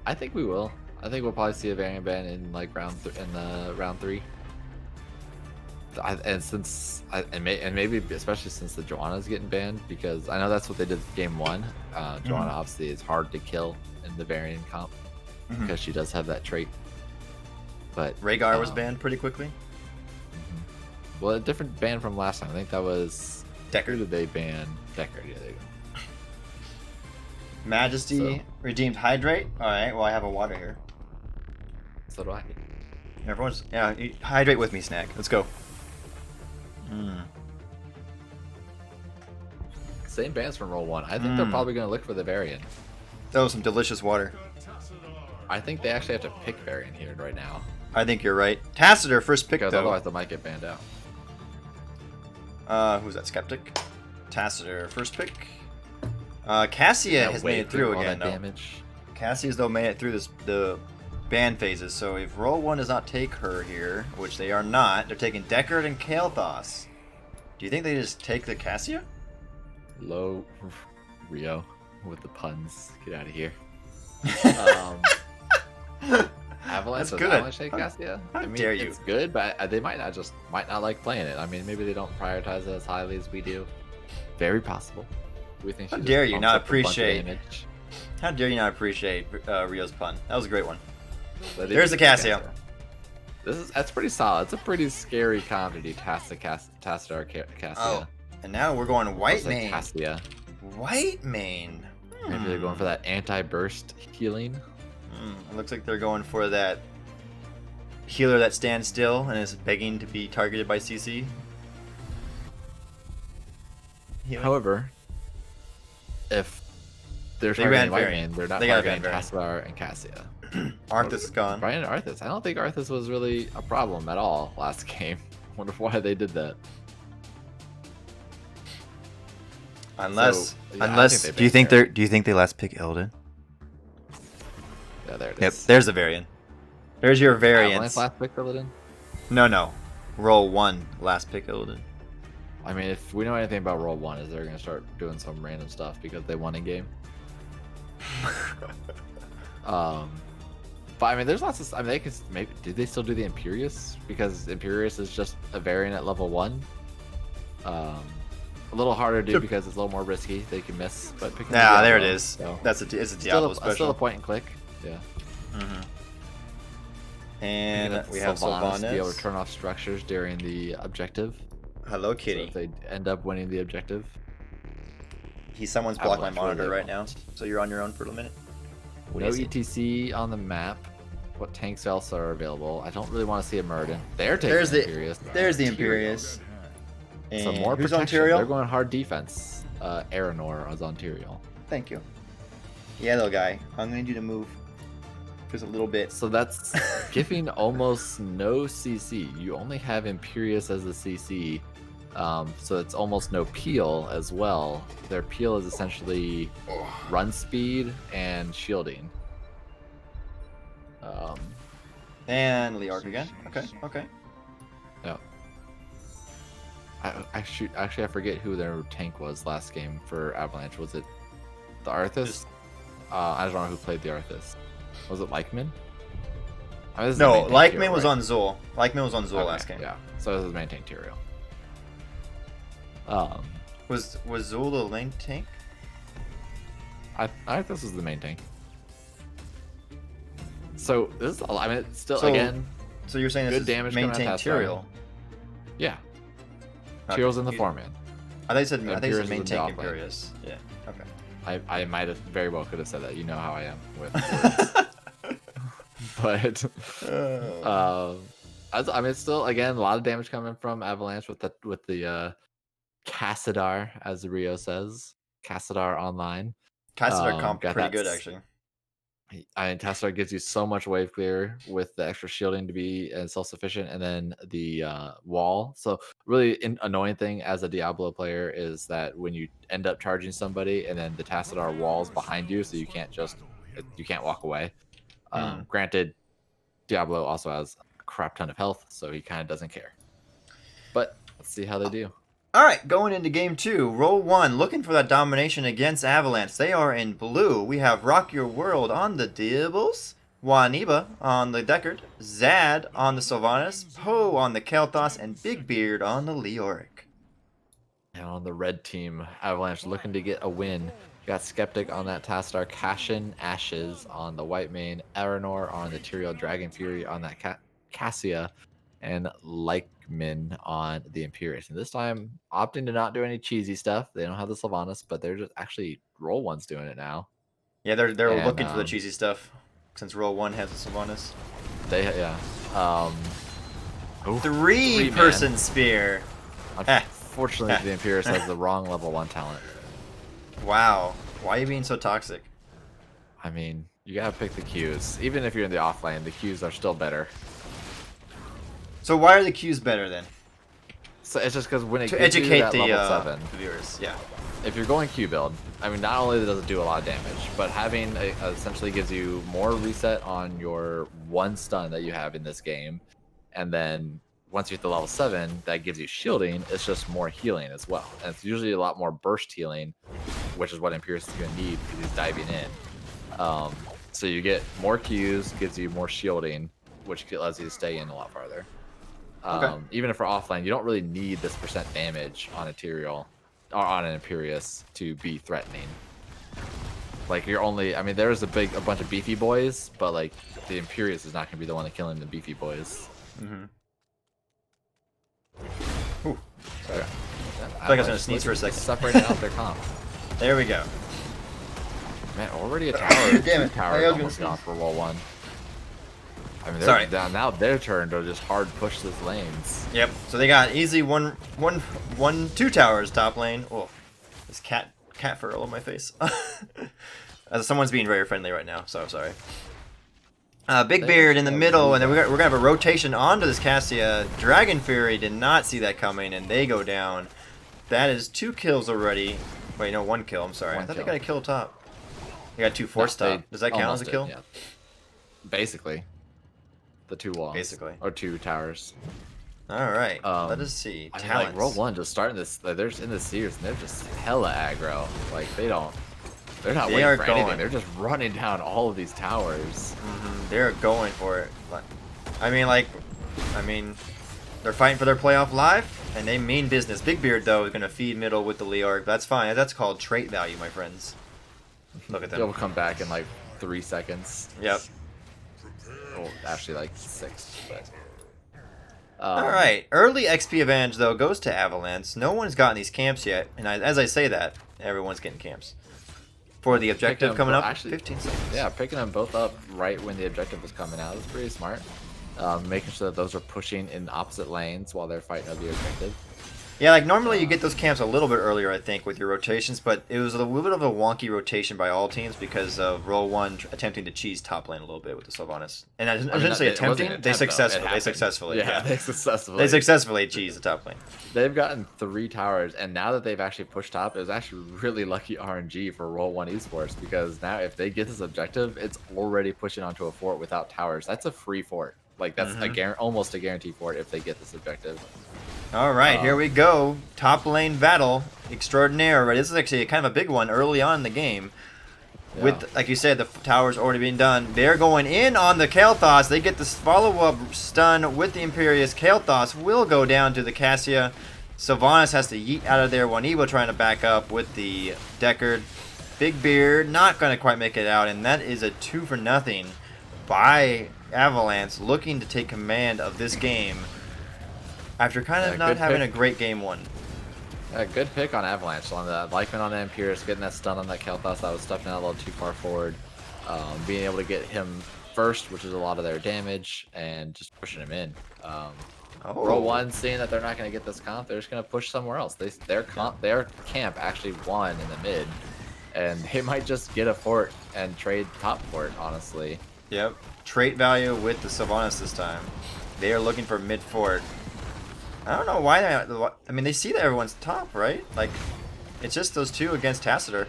I think we will. I think we'll probably see a variant ban in like round 3. And maybe especially since the Joanna's getting banned, because I know that's what they did with game 1. Joanna obviously is hard to kill in the variant comp because she does have that trait. But Rhaegar was banned pretty quickly. Well, a different ban from last time. I think that was Deckard. Who did they ban? Deckard. Yeah, there you go. Majesty redeemed Hydrate. All right. Well, I have a water here. So do I. Everyone's hydrate with me, Snag. Let's go. same bands from Roll One. I think they're probably going to look for the variant. That was some delicious water. I think they actually have to pick variant here right now. I think you're right. Tacitor first pick Because though. otherwise they might get banned out. Who's that? Skeptic. Tacitor first pick. Cassia has made it through again. No. Damage. Cassia's though made it through the ban phases. So if Roll One does not take her here, which they are not, they're taking Deckard and Kael'thas. Do you think they just take the Cassia? Low Rio with the puns. Get out of here. Avalanche, That's good. Avalanche take Cassia? How I mean, dare you. it's good, but they might not like playing it. I mean, maybe they don't prioritize it as highly as we do. Very possible. We think. How she just dare you pumps not up a bunch of appreciate? damage. How dare you not appreciate Rio's pun? That was a great one. But There's the Cassia. That's pretty solid. It's a pretty scary comp to do Cassia. Oh, and now we're going white Looks like main. Cassia. White main. Maybe they're going for that anti-burst healing. It looks like they're going for that healer that stands still and is begging to be targeted by CC. Healing. However, if they're They targeting ran white variant. main, they're not They got targeting variant. Tassadar and Cassia. Arthas is gone. Brian Arthas. I don't think Arthas was really a problem at all last game. Wonder why they did that. Unless, So, yeah, I unless, think they do you picked think variant. they're? Do you think they last pick Eldon? Yeah, there it is. Yep. There's the variant. There's your variants. Avalanche last pick filled it in. No. Roll one. Last pick Eldon. I mean, if we know anything about Roll One, is they're gonna start doing some random stuff because they won a game. But I mean, there's lots of. I mean, they could maybe. Did they still do the Imperious? Because Imperious is just a variant at level 1. A little harder to do because it's a little more risky. They can miss, but picking. Ah, there it Diablo, is. so. It's a Diablo special. Still a point and click. Yeah. And we have Sylvanas to be able to Sylvanas. turn off structures during the objective. Hello, So Kitty. if they end up winning the objective. Someone's blocking my Avalanche monitor really right now, won't. so you're on your own for a minute. What do No you see? ETC on the map. What tanks else are available? I don't really want to see a Murden. They're taking There's the Imperious. There's the Imperious. So And more who's on protection. They're Tyrael? going hard defense. Aranor is on Tyrael. Thank you. Yeah, little guy. I'm gonna need you to move just a little bit. So that's giving almost no CC. You only have Imperious as the CC. So it's almost no peel as well. Their peel is essentially run speed and shielding. And Leark again. Okay. Yeah. I forget who their tank was last game for Avalanche. Was it the Arthas? I don't know who played the Arthas. Was it Lykeman? I mean, this is the No, main tank Lykeman hero, was right? on Zul. Lykeman was on Zul Okay, last game. Yeah. So this is main tank Tyrael. Was Zul the lane tank? I think this is the main tank. So this is, I mean, it's still So, again, So you're saying this good is damage main coming tank out Tassadar. Tyrael? yeah. Okay. Tyrael's in the You- 4-man. I thought you said main Imperious is tank in the offlane. Imperious. Yeah. Okay. I might have very well could have said that. You know how I am with words. But I mean, it's still again a lot of damage coming from Avalanche with the Cassadar, as Rio says, Cassadar online. Cassadar comp got pretty that good s- actually. I mean, Cassadar gives you so much wave clear with the extra shielding to be self-sufficient, and then the wall. So really annoying thing as a Diablo player is that when you end up charging somebody and then the Tassadar walls behind you, so you can't walk away. Granted, Diablo also has a crap ton of health, so he kind of doesn't care. But let's see how they do. All right, going into game 2, roll 1, looking for that domination against Avalanche. They are in blue. We have Rock Your World on the Dibbles, Waniba on the Deckard, Zad on the Sylvanas, Poe on the Kael'thas, and Big Beard on the Leoric. And on the red team, Avalanche looking to get a win. Got Skeptic on that Tassadar, Cashin Ashes on the white main, Aranor on the Tyrael, Dragon Fury on that Cassia, and Lykeman on the Imperious. And this time, opting to not do any cheesy stuff. They don't have the Sylvanas, but they're just actually Roll One's doing it now. Yeah, they're And, looking for the cheesy stuff since roll 1 has the Sylvanas. Three-man. Three-person spear. Unfortunately, the Imperious has the wrong level 1 talent. Wow. Why are you being so toxic? I mean, you gotta pick the Qs. Even if you're in the off lane, the Qs are still better. So why are the Qs better then? So it's just because when it To gets you educate that level 7, the viewers. Yeah. if you're going Q build, I mean, not only does it do a lot of damage, but having essentially gives you more reset on your one stun that you have in this game, and then once you hit the level 7, that gives you shielding. It's just more healing as well, and it's usually a lot more burst healing, which is what Imperius is going to need because he's diving in. So you get more Qs, gives you more shielding, which allows you to stay in a lot farther. Okay. Even if we're offline, you don't really need this percent damage on Ethereal or on an Imperius to be threatening. Like you're only, I mean, there's a bunch of beefy boys, but like the Imperius is not going to be the one that killing the beefy boys. Mm-hmm. Ooh. Sorry. I feel like I was gonna sneeze for a second. Separating out their comp. There we go. Man, already a tower. Damn it. Tower almost gone for RollOne. I mean, Sorry. Now their turn to just hard push these lanes. Yep. So they got easy two towers top lane. Oh, this cat fur all over my face. Someone's being very friendly right now, so sorry. Big Beard in the middle, and then we're gonna have a rotation onto this Cassia. Dragon Fury did not see that coming, and they go down. That is 2 kills already. Wait, no, 1 kill. I'm sorry. I thought they got a kill top. They got 2 force top. Does that count as a kill? Yeah. Basically. The 2 walls. Basically. Or 2 towers. All right. Let us see. I mean, like RollOne just starting this. Like, they're in the series and they're just hella aggro. Like they're not waiting for anything. They're just running down all of these towers. They're going for it. But, I mean, they're fighting for their playoff life, and they mean business. Big Beard though is gonna feed middle with the Leorg. That's fine. That's called trait value, my friends. Look at them. They'll come back in like 3 seconds. Yep. Well, actually like 6. But, all right. Early XP advantage though goes to Avalanche. No one's gotten these camps yet, and as I say that, everyone's getting camps. For the objective coming up, actually, 15 seconds. Yeah, picking them both up right when the objective was coming out is pretty smart. Making sure that those are pushing in opposite lanes while they're fighting over the objective. Yeah, like normally you get those camps a little bit earlier, I think, with your rotations, but it was a little bit of a wonky rotation by all teams because of RollOne attempting to cheese top lane a little bit with the Sylvanas. And I didn't say attempting, they successfully They successfully cheesed the top lane. They've gotten 3 towers, and now that they've actually pushed top, it was actually really lucky RNG for RollOne Esports because now if they get this objective, it's already pushing onto a fort without towers. That's a free fort. Like that's almost a guarantee fort if they get this objective. All right, here we go. Top lane battle extraordinaire. Right, this is actually kind of a big one early on in the game. Yeah. With, like you said, the towers already being done. They're going in on the Kael'thas. They get this follow-up stun with the Imperius. Kael'thas will go down to the Cassia. Sylvanas has to yeet out of there. Evo trying to back up with the Deckard. Big Beard not going to quite make it out, and that is a 2-for-0 by Avalanche, looking to take command of this game. After kind of not having a great game 1. Yeah, good pick on Avalanche. On the Lycan on the Imperius, getting that stun on that Kael'thas that was stepping out a little too far forward. Being able to get him first, which is a lot of their damage, and just pushing him in. RollOne seeing that they're not going to get this comp, they're just going to push somewhere else. Their camp actually won in the mid, and they might just get a fort and trade top fort, honestly. Yep. Trait value with the Sylvanas this time. They are looking for mid fort. I don't know why I mean, they see that everyone's top, right? Like, it's just those 2 against Tacitor.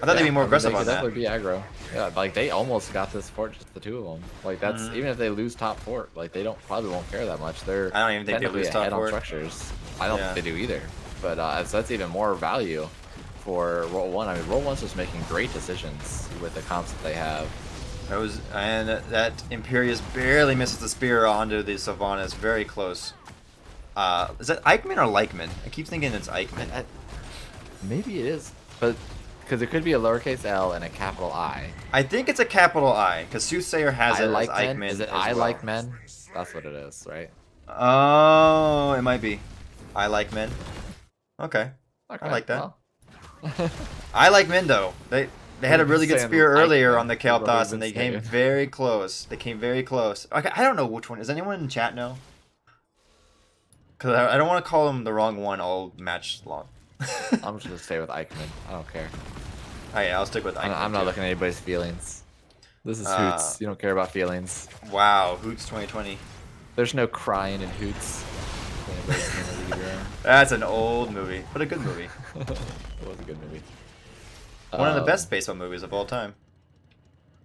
I thought they'd be more aggressive on that. They could definitely be aggro. Yeah, like they almost got this fort, just the 2 of them. Like that's even if they lose top fort, like they probably won't care that much. I don't even think they lose top fort. Structures. I don't think they do either. But so that's even more value for RollOne. I mean, RollOne's just making great decisions with the comps that they have. That Imperius barely misses the spear onto the Sylvanas, very close. Is that Eichmann or Leichmann? I keep thinking it's Eichmann. Maybe it is, but because it could be a lowercase L and a capital I. I think it's a capital I, because Soothsayer has it as Eichmann. Is it I like men? That's what it is, right? Oh, it might be. I like men. Okay. I like that. Well. I like men though. They had a really good spear earlier on the Kael'thas, and they came very close. They came very close. Okay, I don't know which one. Does anyone in chat know? Because I don't want to call him the wrong one all match long. I'm just gonna stay with Eichmann. I don't care. Oh yeah, I'll stick with Eichmann. I'm not too. looking at anybody's feelings. This is Uh, Hoots. You don't care about feelings. Wow, Hoots 2020. There's no crying in Hoots. Anybody's seen a League of Their Own. That's an old movie, but a good movie. It was a good movie. One of the best baseball movies of all time.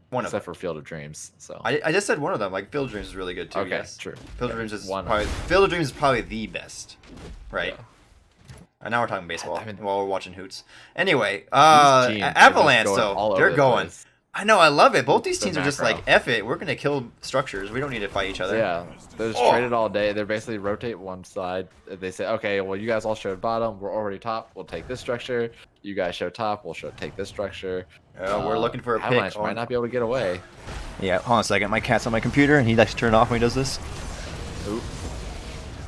One of except them. for Field of Dreams. So I just said one of them. Like Field of Dreams is really good too. okay, Yes. true. Field of Okay. Dreams is One. probably Field of Dreams is probably the best. Right. Yeah. And now we're talking baseball I mean- while we're watching Hoots. Anyway, These teams are just Avalanche going though, all they're over the going. place. I know, I love it. Both these The teams are just macro. like, F it, we're gonna kill structures. We don't need to fight each other. Yeah, they're just Oh. traded all day. They basically rotate one side. They say, okay, well, you guys all showed bottom. We're already top. We'll take this structure. You guys show top. We'll take this structure. We're looking for a pick. Avalanche might not be able to get away. Yeah, hold on a second. My cat's on my computer, and he likes to turn it off when he does this. Oop.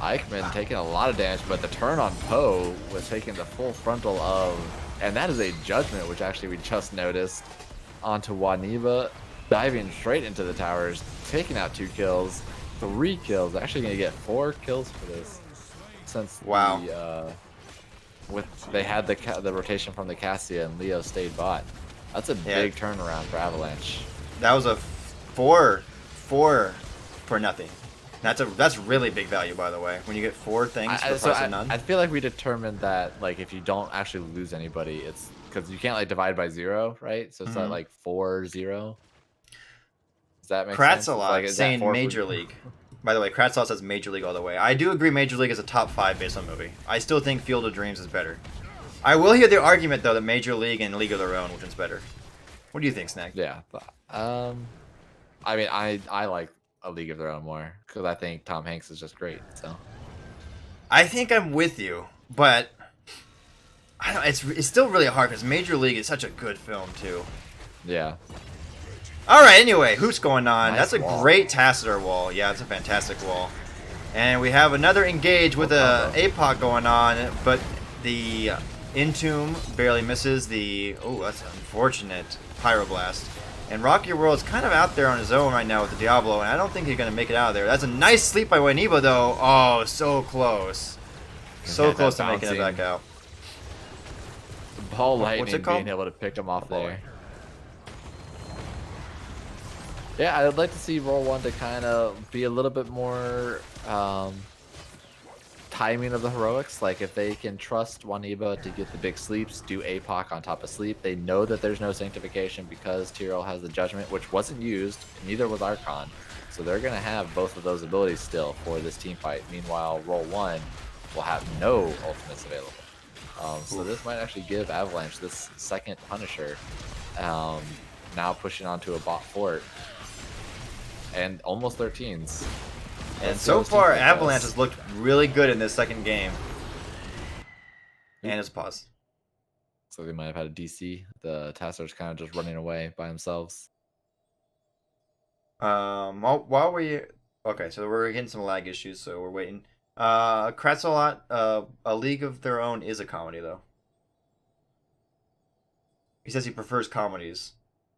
Eichmann taking a lot of damage, but the turn on Poe was taking the full frontal of, and that is a judgment, which actually we just noticed, onto Waniba, diving straight into the towers, taking out 2 kills, 3 kills. Actually going to get 4 kills for this, since Wow. they had the rotation from the Cassia and Leo stayed bot. That's a big turnaround for Avalanche. That was a 4 for nothing. That's really big value, by the way. When you get 4 things for the price of none. I feel like we determined that like if you don't actually lose anybody, it's because you can't like divide by 0, right? So it's not like 4-0. Does that make sense? Kratsalot Like, is that saying 4 for- Major League. By the way, Kratsalot says Major League all the way. I do agree Major League is a top 5 baseball movie. I still think Field of Dreams is better. I will hear the argument though that Major League and League of Their Own, which one's better? What do you think, Snag? Yeah. I mean, I like A League of Their Own more because I think Tom Hanks is just great. So I think I'm with you, but I don't. It's still really hard because Major League is such a good film too. yeah. All right. Anyway, who's going on? Nice That's a wall. great Tacitor wall. Yeah, it's a fantastic wall. And we have another engage with a APOC going on, but the Entomb barely misses the. Oh, that's unfortunate. Pyroblast. And Rocky World's kind of out there on his own right now with the Diablo, and I don't think he's going to make it out of there. That's a nice sleep by Waniba, though. Oh, so close. So Yeah, close to that making it back bouncing. out. Ball What's lightning it called? being able to pick him off Ball there. Yeah, I'd like to see RollOne to kind of be a little bit more timing of the heroics. Like if they can trust Waniba to get the big sleeps, do APOC on top of sleep. They know that there's no sanctification because Tyrell has the judgment, which wasn't used. Neither was Archon. So they're going to have both of those abilities still for this team fight. Meanwhile, RollOne will have no ultimates available. So this might actually give Avalanche this second Punisher. Now pushing onto a bot fort. And almost 13s. And Let's see so how this team far, fight Avalanche goes. has looked really good in this second game. And it's a pause. So they might have had a DC. The Tasser's kind of just running away by themselves. While we okay, so we're getting some lag issues, so we're waiting. Kratsalot, A League of Their Own is a comedy though. He says he prefers comedies.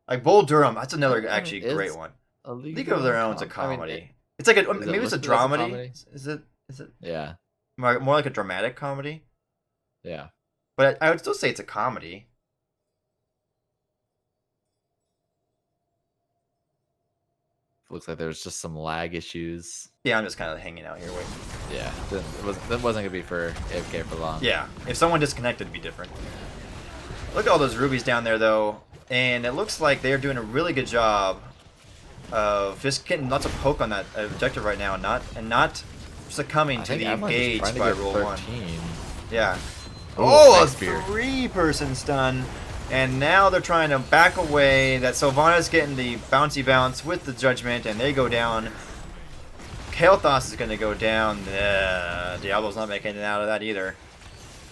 Like Bull Durham, that's another actually great one. A League of Their Own's a I mean, comedy. It's like a is it maybe it's a listed as a dramedy. comedy? Is it yeah, more like a dramatic comedy? yeah. But I would still say it's a comedy. Looks like there's just some lag issues. Yeah, I'm just kind of hanging out here waiting. Yeah, that wasn't gonna be for AFK for long. Yeah, if someone disconnected, it'd be different. Look at all those rubies down there, though, and it looks like they're doing a really good job of just getting lots of poke on that objective right now, and not succumbing I to think the Avalanche is engage trying to by get RollOne. 13. Yeah. Ooh, Oh, a nice spear. 3-person stun, and now they're trying to back away. That Sylvana's getting the bouncy bounce with the judgment, and they go down. Kael'thas is going to go down. Diablo's not making it out of that either.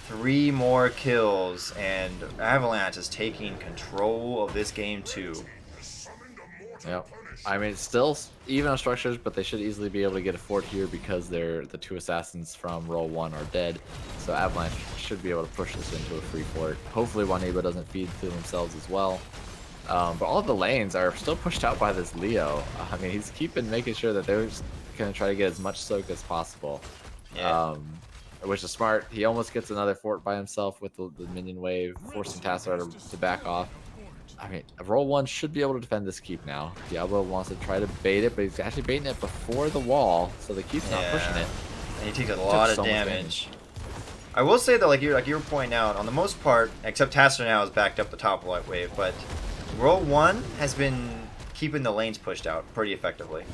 3 more kills, and Avalanche is taking control of this game too. Yep. I mean, it's still even on structures, but they should easily be able to get a fort here because the 2 assassins from RollOne are dead. So Avalanche should be able to push this into a free fort. Hopefully Waniba doesn't feed through themselves as well. But all of the lanes are still pushed out by this Leo. I mean, he's making sure that they're just going to try to get as much soak as possible. Yeah. which is smart. He almost gets another fort by himself with the minion wave, forcing Tassar to back off. I mean, RollOne should be able to defend this keep now. Diablo wants to try to bait it, but he's actually baiting it before the wall, so the keep's not pushing it. And he takes a lot of damage. I will say that, like you were pointing out, on the most part, except Tassar now has backed up the top light wave, but RollOne has been keeping the lanes pushed out pretty effectively.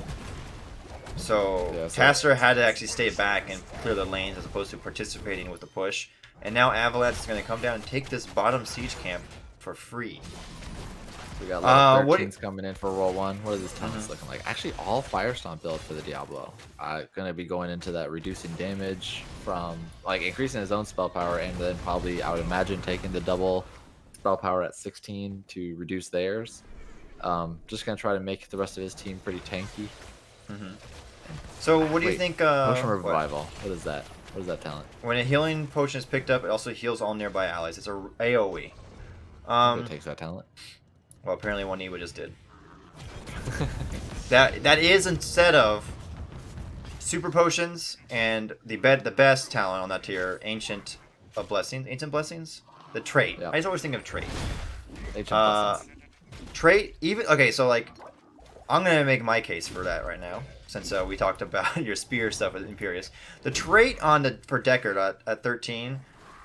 So yeah, Tassar had to actually stay back and clear the lanes as opposed to participating with the push. And now Avalanche is going to come down and take this bottom siege camp for free. We got level 13s coming in for RollOne. What are these talents looking like? Actually, all Firestomp build for the Diablo. Gonna be going into that reducing damage from like increasing his own spell power, and then probably I would imagine taking the double spell power at 16 to reduce theirs. Just gonna try to make the rest of his team pretty tanky. So what do you think? Potion revival. What is that? What is that talent? When a healing potion is picked up, it also heals all nearby allies. It's a AOE. Who takes that talent? Well, apparently one Ewa just did. that is instead of super potions and the best talent on that tier, Ancient Blessings, the trait. Yeah. I just always think of trait. Trait even okay. So like, I'm gonna make my case for that right now since we talked about your spear stuff with Imperius. The trait on for Deckard at 13.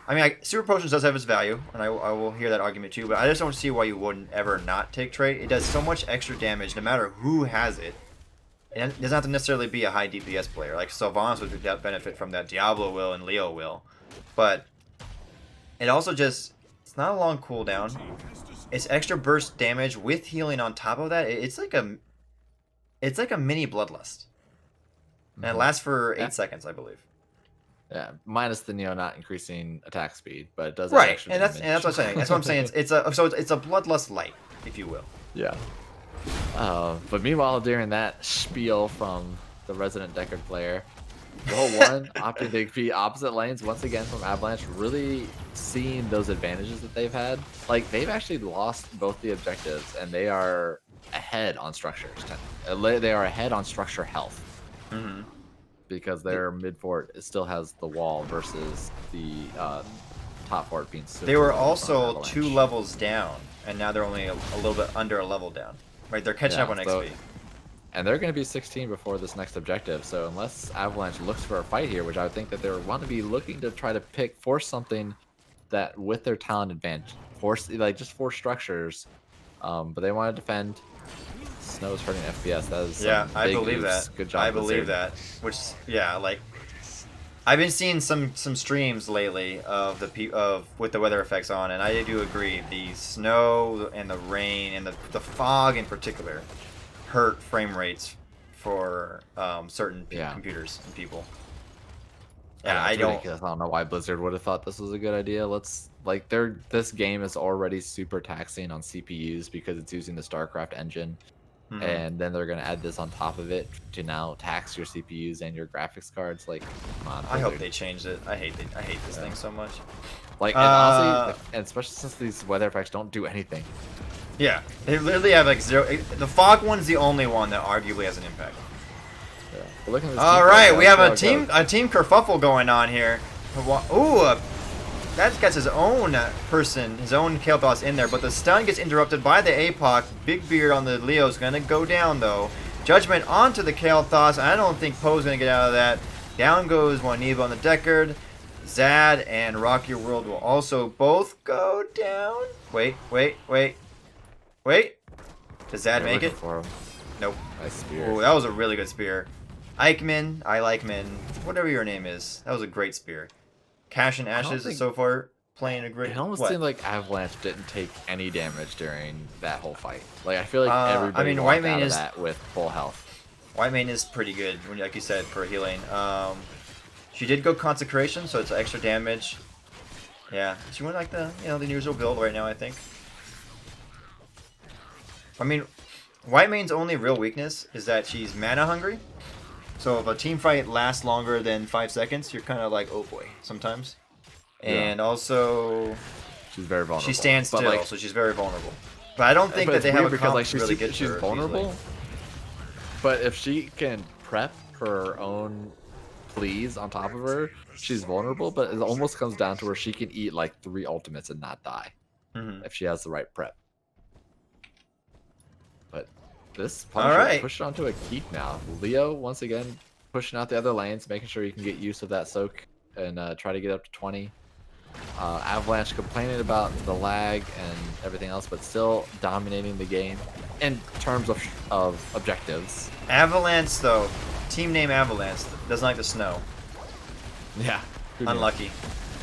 I mean, super potions does have its value, and I will hear that argument too, but I just don't see why you wouldn't ever not take trait. It does so much extra damage no matter who has it. And it doesn't have to necessarily be a high DPS player. Like Sylvanas would benefit from that, Diablo will, and Leo will. But it also it's not a long cooldown. It's extra burst damage with healing on top of that. It's like a mini Bloodlust. And it lasts for 8 seconds, I believe. Yeah, minus the not increasing attack speed, but it does right, and that's what I'm saying. That's what I'm saying. It's a Bloodlust light, if you will. Yeah. But meanwhile, during that spiel from the resident Deckard player, RollOne opting to be opposite lanes once again from Avalanche, really seeing those advantages that they've had. Like they've actually lost both the objectives, and they are ahead on structures. They are ahead on structure health. Because their mid fort still has the wall versus the top fort being. They were also 2 levels down, and now they're only a little bit under a level down. Right, they're catching up on XP. And they're going to be 16 before this next objective. So unless Avalanche looks for a fight here, which I would think that they want to be looking to try to force something that with their talent advantage, force structures, but they want to defend. Snow is hurting FPS. That is I believe that. Good job. I believe that. Which like I've been seeing some streams lately of with the weather effects on, and I do agree the snow and the rain and the fog in particular hurt frame rates for certain computers and people. Yeah, I don't know why Blizzard would have thought this was a good idea. This game is already super taxing on CPUs because it's using the StarCraft engine. And then they're gonna add this on top of it to now tax your CPUs and your graphics cards. Like, come on. I hope they changed it. I hate this thing so much. Like, and honestly, and especially since these weather effects don't do anything. Yeah, they literally have like 0. The fog one's the only one that arguably has an impact. Yeah. All right, we have a team kerfuffle going on here. Ooh. That gets his own Kael'thas in there, but the stun gets interrupted by the APOC. Big Beard on the Leo's gonna go down though. Judgment onto the Kael'thas. I don't think Poe's gonna get out of that. Down goes Waniba on the Deckard. Zad and Rock Your World will also both go down. Wait. Does Zad make it? Nope. Nice spear. Oh, that was a really good spear. Eichmann, whatever your name is. That was a great spear. Cash and Ashes is so far playing a great. It almost seemed like Avalanche didn't take any damage during that whole fight. Like I feel like everybody walked out of that with full health. Whitemane is pretty good, like you said, for healing. She did go Consecration, so it's extra damage. Yeah, she went like the usual build right now, I think. I mean, Whitemane's only real weakness is that she's mana hungry. So if a team fight lasts longer than 5 seconds, you're kind of like, oh boy, sometimes. And also, she's very vulnerable. She stands still, so she's very vulnerable. But I don't think that they have a comp to really get to she's her vulnerable. easily. But if she can prep her own fleas on top of her, she's vulnerable. But it almost comes down to where she can eat like 3 ultimates and not die if she has the right prep. But this Punisher pushed onto a keep now. Leo once again pushing out the other lanes, making sure you can get use of that soak and try to get up to 20. Avalanche complaining about the lag and everything else, but still dominating the game in terms of objectives. Avalanche, though, team name Avalanche, doesn't like the snow. Yeah. Unlucky.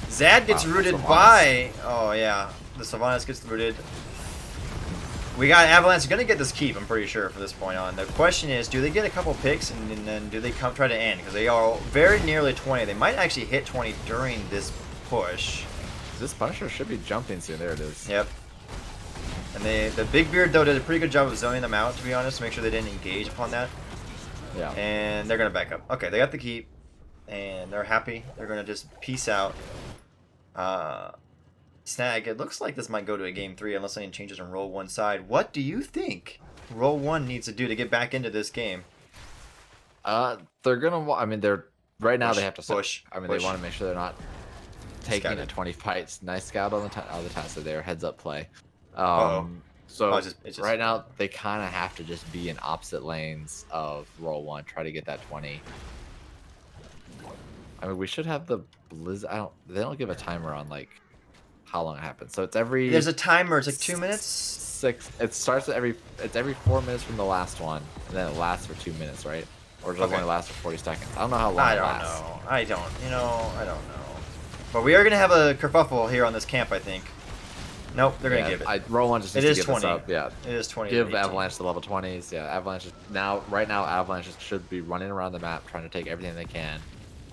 Zad gets rooted by... Oh, yeah. The Sylvanas gets rooted. We got Avalanche going to get this keep, I'm pretty sure, for this point on. The question is, do they get a couple picks, and then do they try to end? Because they are very nearly 20. They might actually hit 20 during this push. This Punisher should be jumping soon. There it is. Yep. And the Big Beard, though, did a pretty good job of zoning them out, to be honest, to make sure they didn't engage upon that. Yeah. And they're going to back up. Okay, they got the keep, and they're happy. They're going to just peace out. Snag, it looks like this might go to a game 3 unless anything changes on RollOne side. What do you think RollOne needs to do to get back into this game? They're going to... I mean, they're... Right now they have to... Push. I mean, they want to make sure they're not taking a 20 fights. Nice scout on the Tessa there. Heads up play. So it's just... right now they kind of have to just be in opposite lanes of RollOne. Try to get that 20. I mean, we should have the Blizz... They don't give a timer on, like, how long it happens. So it's every... There's a timer. It's like 2 minutes? 6. It starts at it's every 4 minutes from the last one. And then it lasts for 2 minutes, right? Or does it only last for 40 seconds? I don't know how long it lasts. I don't know. But we are going to have a kerfuffle here on this camp, I think. Nope, they're going to give it. RollOne just needs to give 20. this up. Yeah. It is 20. Give Avalanche the level 20s. Yeah, Avalanche is right now Avalanche should be running around the map trying to take everything they can.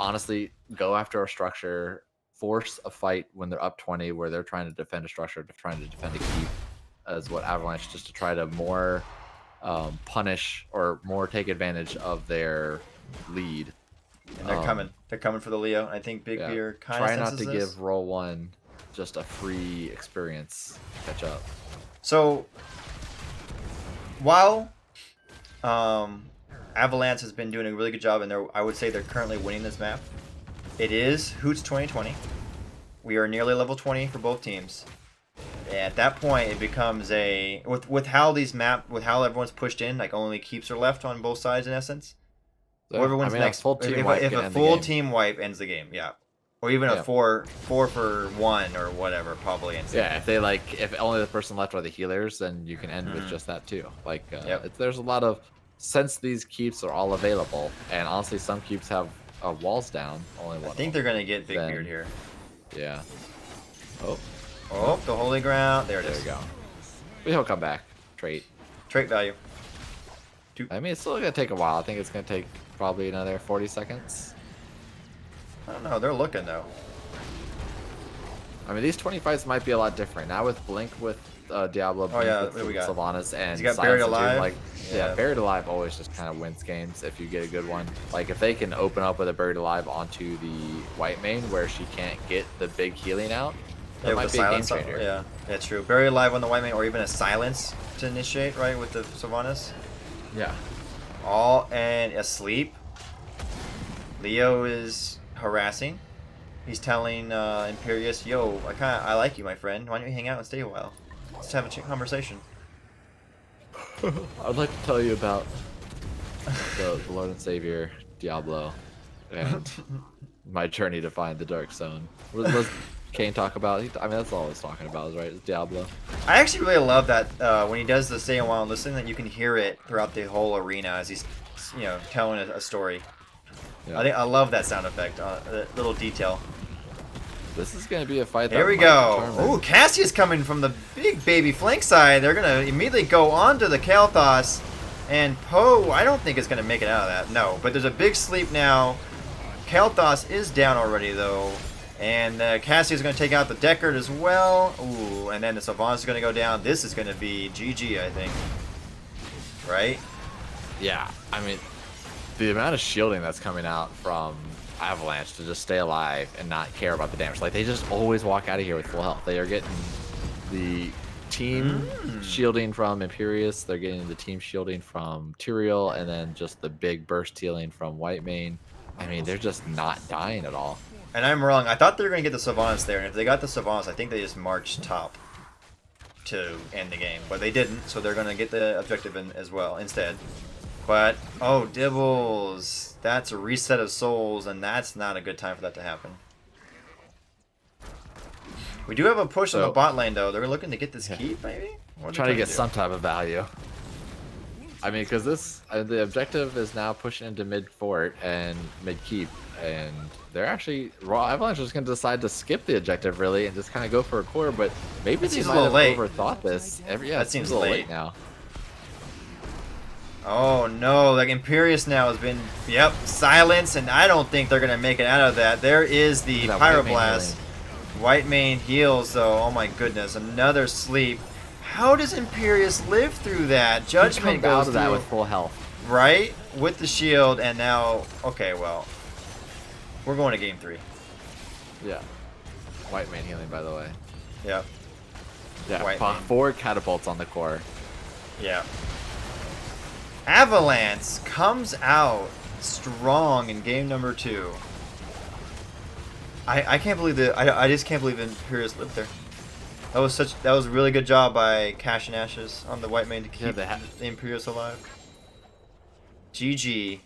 Honestly, go after a structure, force a fight when they're up 20 where they're trying to defend a structure, trying to defend a keep, as what Avalanche, just to try to more punish or more take advantage of their lead. And they're coming. They're coming for the Leo. I think Big Beard kind of try not to give RollOne just a free experience to catch up. So while Avalanche has been doing a really good job, and I would say they're currently winning this map. It is Hoots 2020. We are nearly level 20 for both teams. At that point, it becomes a with how everyone's pushed in, like only keeps are left on both sides in essence. So, whoever wins next, if a full team wipe ends the game, yeah, or even a 4 for 1 or whatever, probably ends. Yeah, if only the person left are the healers, then you can end with just that too. Like, there's a lot of, since these keeps are all available, and honestly, some keeps have walls down. Only one. I think they're gonna get Big Beard here. Yeah. Oh, the holy ground. There it is. There we go. But he'll come back. Trait value. I mean, it's still gonna take a while. I think it's gonna take probably another 40 seconds. I don't know. They're looking though. I mean, these 20 fights might be a lot different now with Blink with Diablo. Oh yeah, what we got? Sylvanas and He's got Buried Alive. Like, yeah, Buried Alive always just kind of wins games if you get a good one. Like if they can open up with a Buried Alive onto the white main where she can't get the big healing out. That might be a game changer. Yeah, that's true. Buried Alive on the white main, or even a silence to initiate, right, with the Sylvanas. Yeah. And asleep. Leo is harassing. He's telling Imperius, "Yo, I like you, my friend. Why don't you hang out and stay a while? Let's have a conversation." I'd like to tell you about the Lord and Savior Diablo and my journey to find the Dark Zone. What does Kane talk about? I mean, that's all he's talking about, right? Is Diablo. I actually really love that when he does the stay a while and listen, that you can hear it throughout the whole arena as he's, telling a story. Yeah. I love that sound effect, that little detail. This is going to be a fight. There we go. Ooh, Cassia's coming from the big baby flank side. They're going to immediately go on to the Kael'thas. And Poe, I don't think is going to make it out of that. No, but there's a big sleep now. Kael'thas is down already, though. And Cassia's going to take out the Deckard as well. Ooh, and then the Sylvanas is going to go down. This is going to be GG, I think. Right? Yeah, I mean, the amount of shielding that's coming out from Avalanche to just stay alive and not care about the damage. Like, they just always walk out of here with full health. They are getting the team shielding from Imperius. They're getting the team shielding from Tyrael, and then just the big burst healing from White Mane. I mean, they're just not dying at all. And I'm wrong. I thought they were going to get the Savants there, and if they got the Savants, I think they just marched top to end the game. But they didn't, so they're going to get the objective in as well instead. But, oh, Dibbles. That's a reset of souls, and that's not a good time for that to happen. We do have a push on the bot lane, though. They're looking to get this keep, maybe? Trying to get some type of value. I mean, because this the objective is now pushing into mid fort and mid keep, and they're actually Avalanche is going to decide to skip the objective really and just kind of go for a core. But maybe they might have overthought this. That seems a little late now. Oh no! Like Imperius now has been silence, and I don't think they're going to make it out of that. There is the Pyroblast. White Mane heals though. Oh my goodness! Another sleep. How does Imperius live through that? Judgment goes out of that with full health. Right? With the shield, and now... Okay, well. We're going to game 3. Yeah. White Mane healing, by the way. Yep. Yeah, 4 catapults on the core. Yeah. Avalanche comes out strong in game number 2. I can't believe that... I just can't believe Imperius lived there. That was a really good job by Cash and Ashes on the White Mane to keep the Imperius alive. GG.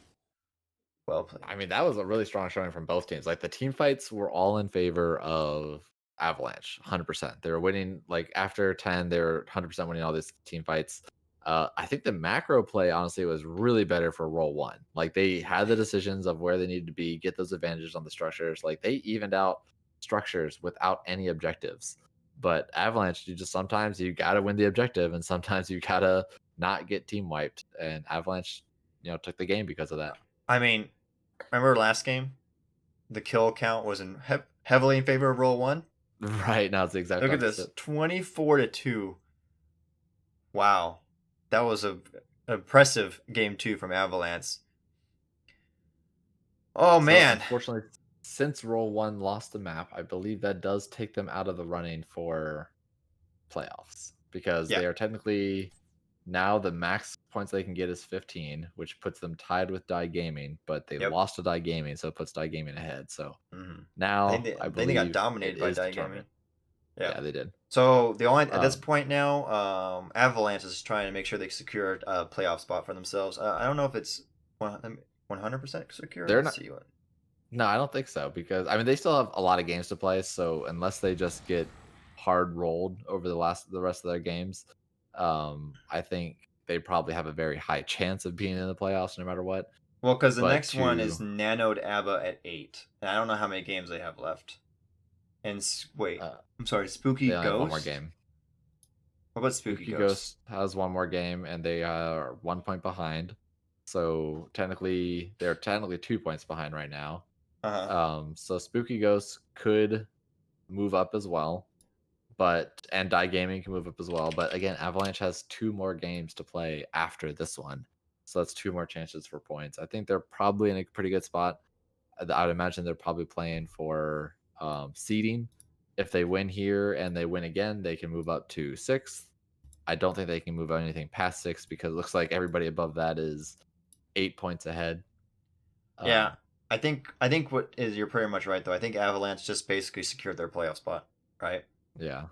Well played. I mean, that was a really strong showing from both teams. Like the team fights were all in favor of Avalanche, 100%. They were winning like after 10, they were 100% winning all these team fights. I think the macro play honestly was really better for RollOne. Like they had the decisions of where they needed to be, get those advantages on the structures. Like they evened out structures without any objectives. But Avalanche, sometimes you gotta win the objective, and sometimes you gotta not get team wiped. And Avalanche, took the game because of that. I mean, remember last game, the kill count was heavily in favor of RollOne. Right now, it's the exact. Look at this, 24-2. Wow, that was an impressive game 2 from Avalanche. Oh man! Unfortunately, since RollOne lost the map, I believe that does take them out of the running for playoffs because they are technically now the max points they can get is 15, which puts them tied with Die Gaming, but they lost to Die Gaming, so it puts Die Gaming ahead. So now I believe they got dominated by Die Gaming. Yeah, they did. So the only at this point now, Avalanche is trying to make sure they secure a playoff spot for themselves. I don't know if it's 100% secure. They're not. No, I don't think so because I mean they still have a lot of games to play. So unless they just get hard rolled over the rest of their games, I think they probably have a very high chance of being in the playoffs no matter what. Well, because the next one is Nanoed ABBA at 8, and I don't know how many games they have left. And wait, I'm sorry, Spooky Ghost. Have one more game. What about Spooky Ghost? Has one more game, and they are 1 point behind. So technically, they're 2 points behind right now. So Spooky Ghost could move up as well, and Die Gaming can move up as well. But again, Avalanche has 2 more games to play after this one, so that's 2 more chances for points. I think they're probably in a pretty good spot. I would imagine they're probably playing for seeding. If they win here and they win again, they can move up to 6th. I don't think they can move anything past 6 because it looks like everybody above that is 8 points ahead. Yeah. I think you're pretty much right though. I think Avalanche just basically secured their playoff spot, right? Yeah.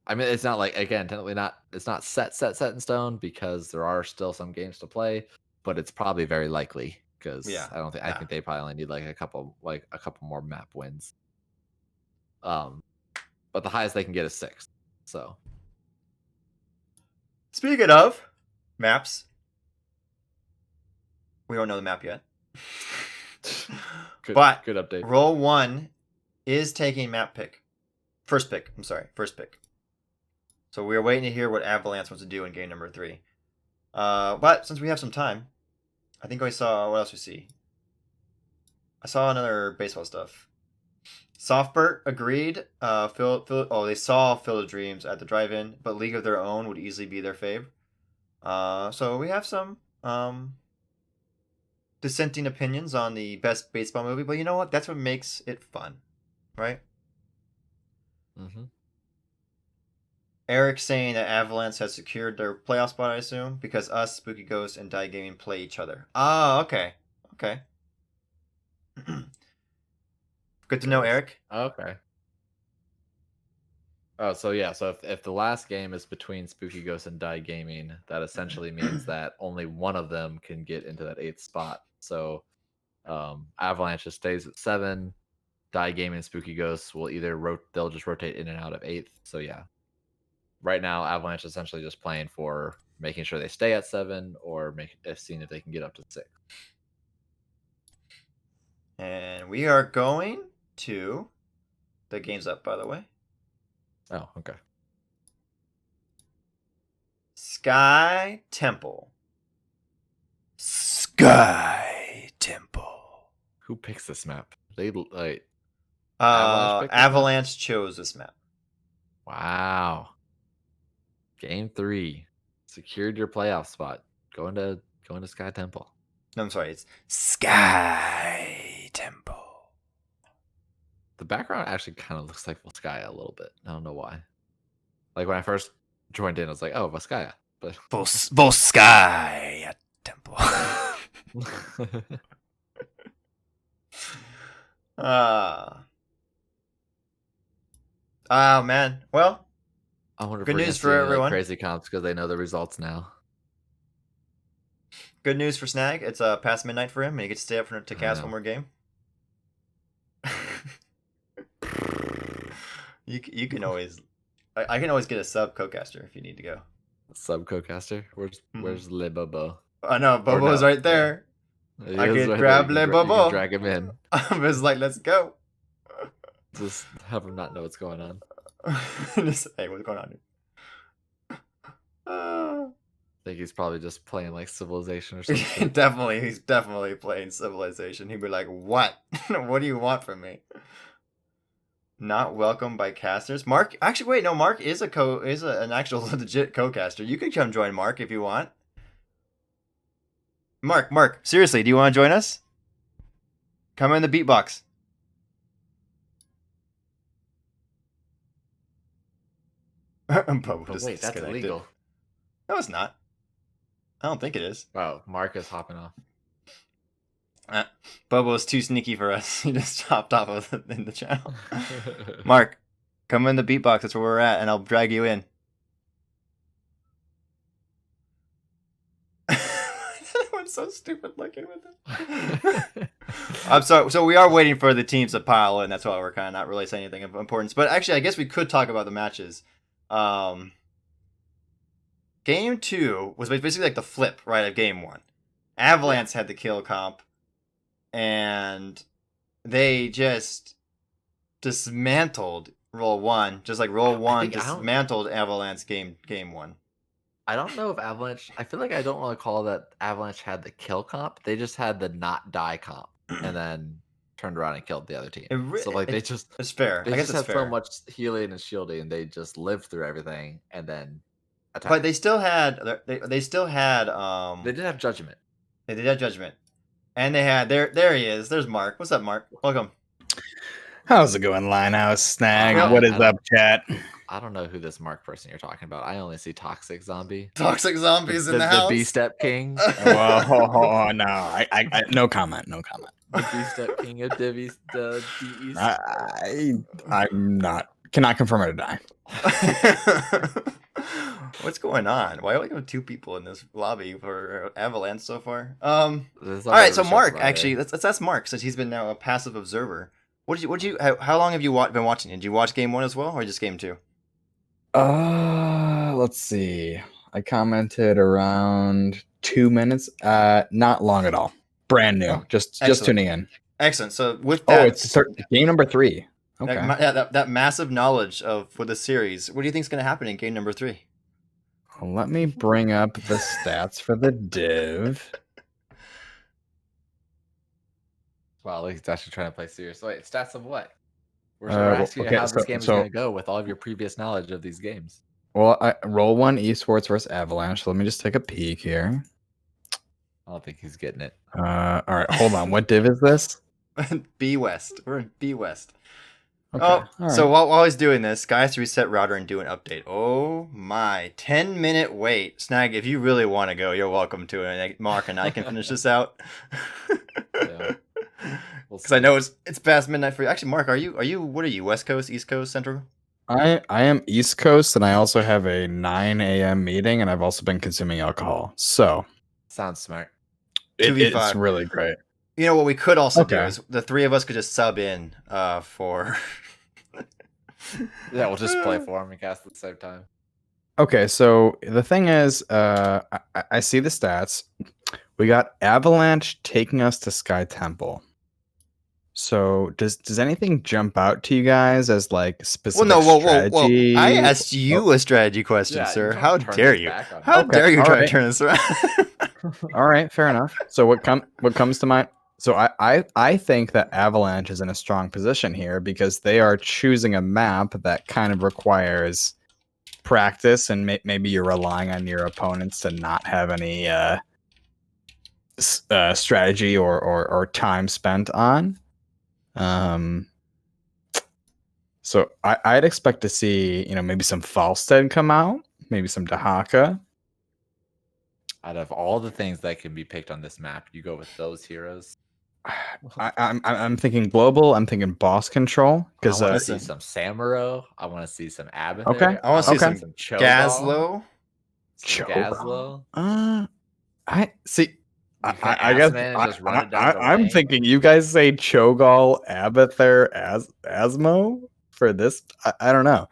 I mean, it's not like technically it's not set in stone because there are still some games to play, but it's probably very likely because I think they probably only need like a couple more map wins. But the highest they can get is 6. So speaking of maps, we don't know the map yet. good update. RollOne is taking map pick. First pick. So we are waiting to hear what Avalanche wants to do in game number 3. But since we have some time, I think I saw what else we see. I saw another baseball stuff. Softbird agreed. They saw Field of Dreams at the drive-in, but League of Their Own would easily be their fave. So we have some dissenting opinions on the best baseball movie, but you know what? That's what makes it fun, right? Mm-hmm. Eric saying that Avalanche has secured their playoff spot, I assume, because us, Spooky Ghost, and Die Gaming play each other. Ah, okay. Good to know, Eric. Okay. Oh, so yeah, so if the last game is between Spooky Ghost and Die Gaming, that essentially means that only one of them can get into that 8th spot. So Avalanche just stays at 7. Die Gaming and Spooky Ghosts will either they'll just rotate in and out of 8th. So yeah, right now Avalanche is essentially just playing for making sure they stay at 7 or seeing if they can get up to 6. And we are going to the game's up, by the way. Oh, okay. Sky Temple. Sky Temple. Who picks this map? They like Avalanche picked this map? Avalanche chose this map. Wow. Game 3. Secured your playoff spot. Going to Sky Temple. No, I'm sorry. It's Sky Temple. The background actually kind of looks like Volskaya a little bit. I don't know why. Like when I first joined in, I was like, "Oh, Volskaya," but Volskaya Temple. Oh man. Well, I wonder if good we're news gonna for see, everyone. like, crazy comps because they know the results now. Good news for Snag. It's past midnight for him, and he gets to stay up to cast one more game. You can always, I can always get a sub co-caster if you need to go. Sub co-caster. Where's Le Bobo? Oh no, Bobo's right there. Yeah. I could grab Le Bobo. You can drag him in. I was like, let's go. Just have him not know what's going on. Just, hey, what's going on? I think he's probably just playing like Civilization or something. He's definitely playing Civilization. He'd be like, "What? What do you want from me?" Not welcome by casters. Mark, actually, wait, no. Mark is an actual legit co-caster. You can come join Mark if you want. Mark, seriously, do you want to join us? Come in the beatbox. But wait, that's illegal. No, it's not. I don't think it is. Wow, Mark is hopping off. Bobo's too sneaky for us. He just hopped off of in the channel. Mark, come in the beatbox. That's where we're at, and I'll drag you in. Everyone's so stupid looking with it. I'm sorry. So we are waiting for the teams to pile in. That's why we're kind of not really saying anything of importance. But actually, I guess we could talk about the matches. Game 2 was basically like the flip, right, of Game 1. Avalanche had the kill comp, and they just dismantled RollOne, just like RollOne dismantled Avalanche game 1. I don't know if Avalanche. I feel like I don't want to call that Avalanche had the kill comp. They just had the not die comp, and then turned around and killed the other team. So like it's fair. They I guess just it's had fair. so much healing and shielding, and they just lived through everything, and then attacked. But they still had they still had They did have judgment. They did have judgment, and they had there he is. There's Mark. What's up, Mark? Welcome. How's it going, Linehouse Snag? What is up, chat? I don't know who this Mark person you're talking about. I only see Toxic Zombie. Toxic Zombies in the house. The B-Step King. Whoa, no, I no comment. The B-Step King of Divvies, the DEs. I'm not cannot confirm or deny. What's going on? Why are we having 2 people in this lobby for Avalanche so far? All right, so Mark, actually, let's ask Mark since he's been now a passive observer. How long have you been watching? Did you watch Game 1 as well, or just Game 2? Let's see. I commented around 2 minutes. Not long at all. Brand new. Oh, just excellent. tuning in. Excellent. So with that, it's game number 3. Okay. That massive knowledge for the series. What do you think is going to happen in game number 3? Well, let me bring up the stats for the div. Wow, he's actually trying to play serious. Wait, stats of what? We're asking you how this game is going to go with all of your previous knowledge of these games. Well, RollOne Esports versus Avalanche. So let me just take a peek here. I don't think he's getting it. All right, hold on. What div is this? B West. We're in B West. Okay. Oh, right. So while he's doing this, guys, reset router and do an update. Oh my, 10-minute wait. Snag, if you really want to go, you're welcome to it. Mark and I can finish this out. Yeah. We'll Because I see. know it's past midnight for you. Actually, Mark, are you? What are you? West Coast, East Coast, Central? I am East Coast, and I also have a 9 a.m. meeting, and I've also been consuming alcohol. So Sounds smart. Two v it's five. really great. You know what we could also do Okay. is the three of us could just sub in for. Yeah, we'll just play Form and cast at the same time. Okay, so the thing is, I see the stats. We got Avalanche taking us to Sky Temple. So does anything jump out to you guys as like Well, specific no, whoa. strategy? I asked you a strategy question, Yeah, sir. you don't How turn dare this you? back on How Okay, dare you all try to right. turn this around? All right, fair enough. So what comes to mind? So I think that Avalanche is in a strong position here because they are choosing a map that kind of requires practice, and maybe you're relying on your opponents to not have any strategy or time spent on. So I'd expect to see maybe some Falstead come out, maybe some Dahaka. Out of all the things that can be picked on this map, you go with those heroes. I'm thinking global. I'm thinking boss control I because want to Listen. see some Samuro. I want to see some Abathur. Okay, I want to see Okay. some Cho'Gall, Gazlo. some Cho'Gall? Gazlo. I see. You can I guess Assman and just run it down the I'm lane. thinking you guys say Cho'Gall, Abathur, Asmo for this. I don't know.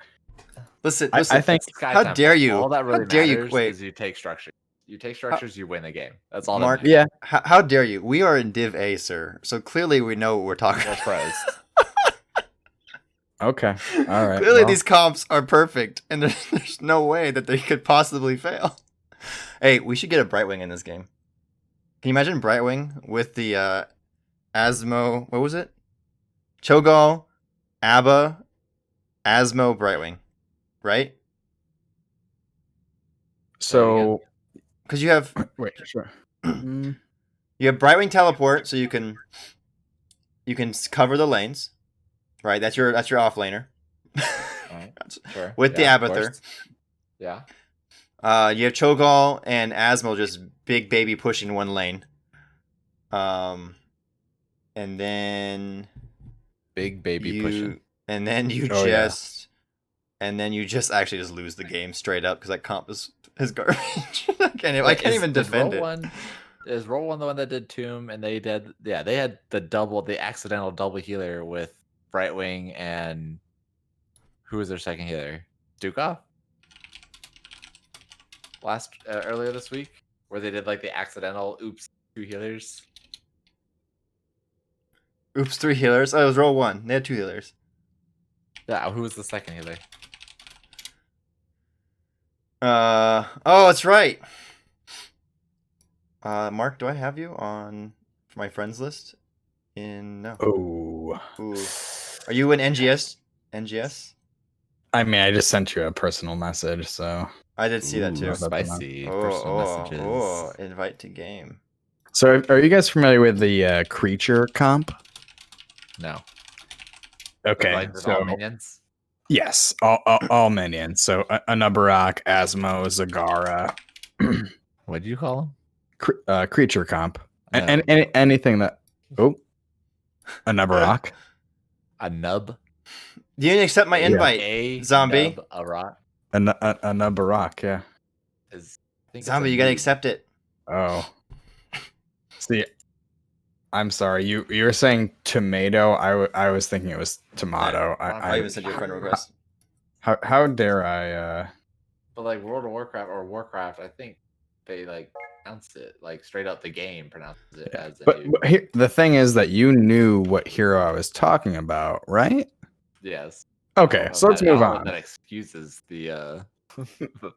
Listen. I think It's Sky How Temple. dare you? All that really How dare you? matters Wait, is you take structure. You take structures, you win the game. That's all Mark. that matters. yeah. How dare you? We are in Div A, sir. So clearly we know what we're talking We're about. pros. Okay. All right. Clearly well. these comps are perfect, and there's no way that they could possibly fail. Hey, we should get a Brightwing in this game. Can you imagine Brightwing with the Asmo? What was it? Cho'Gall, Abba, Asmo, Brightwing, right? So Because you have wait, sure. you have Brightwing teleport, so you can cover the lanes, right? That's your off laner. Alright, sure. With the Yeah, of Abathur. course. Yeah. You have Cho'Gall and Asmo just big baby pushing one lane. And then Big baby pushing. and then you Oh, yeah. just actually just lose the game straight up because that comp is garbage. I can't Wait, even defend it. Is RollOne the one that did Tomb and they had the accidental double healer with Brightwing and who was their second healer? Dukov? Earlier this week, where they did like the accidental two healers. Oops, 3 healers. Oh, it was RollOne. They had 2 healers. Yeah, who was the second healer? Oh, that's right. Mark, do I have you on for my friends list? No. Oh. Ooh. Are you in NGS? NGS? I mean, I just sent you a personal message, so. I did see that too. Ooh. Spicy personal messages. Oh, invite to game. So, are you guys familiar with the creature comp? No. Okay, Like with so all minions? yes, all minions. So, Anubarak, Asmo, Zagara, What did you call them? creature comp, No. and anything that. Oh, Anubarak. A nub? You didn't accept my Yeah. invite. A Zombie. nub, a rock Anubarak, yeah. is. I think it's Zombie, a you gotta noob. accept it. Oh. See, I'm sorry. You were saying tomato. I was thinking it was tomato. I even sent you a friend request. How dare I? But like World of Warcraft or Warcraft, I think they like pronounce it like straight up. The game pronounces it as a But noob. here, the thing is that you knew what hero I was talking about, right? Yes. Okay, so let's move on. That excuses the.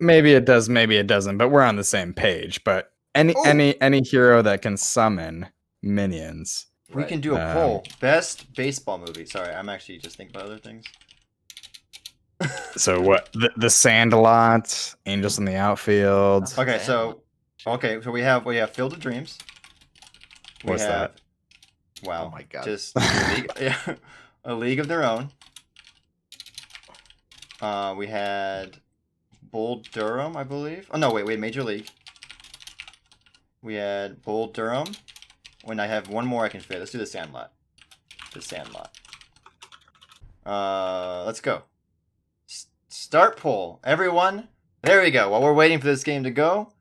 Maybe it does, maybe it doesn't, but we're on the same page. But any hero that can summon minions. We can do a poll. Best baseball movie. Sorry, I'm actually just thinking about other things. So what? The Sandlot, Angels in the Outfield. Okay, so we have Field of Dreams. What's that? Wow. Oh my God. Just a League of Their Own. We had Bull Durham, I believe. Oh no, wait, we had Major League. We had Bull Durham. When I have one more I can fit. Let's do the Sandlot. the Sandlot. Let's go. Start poll. Everyone, there we go. While we're waiting for this game to go,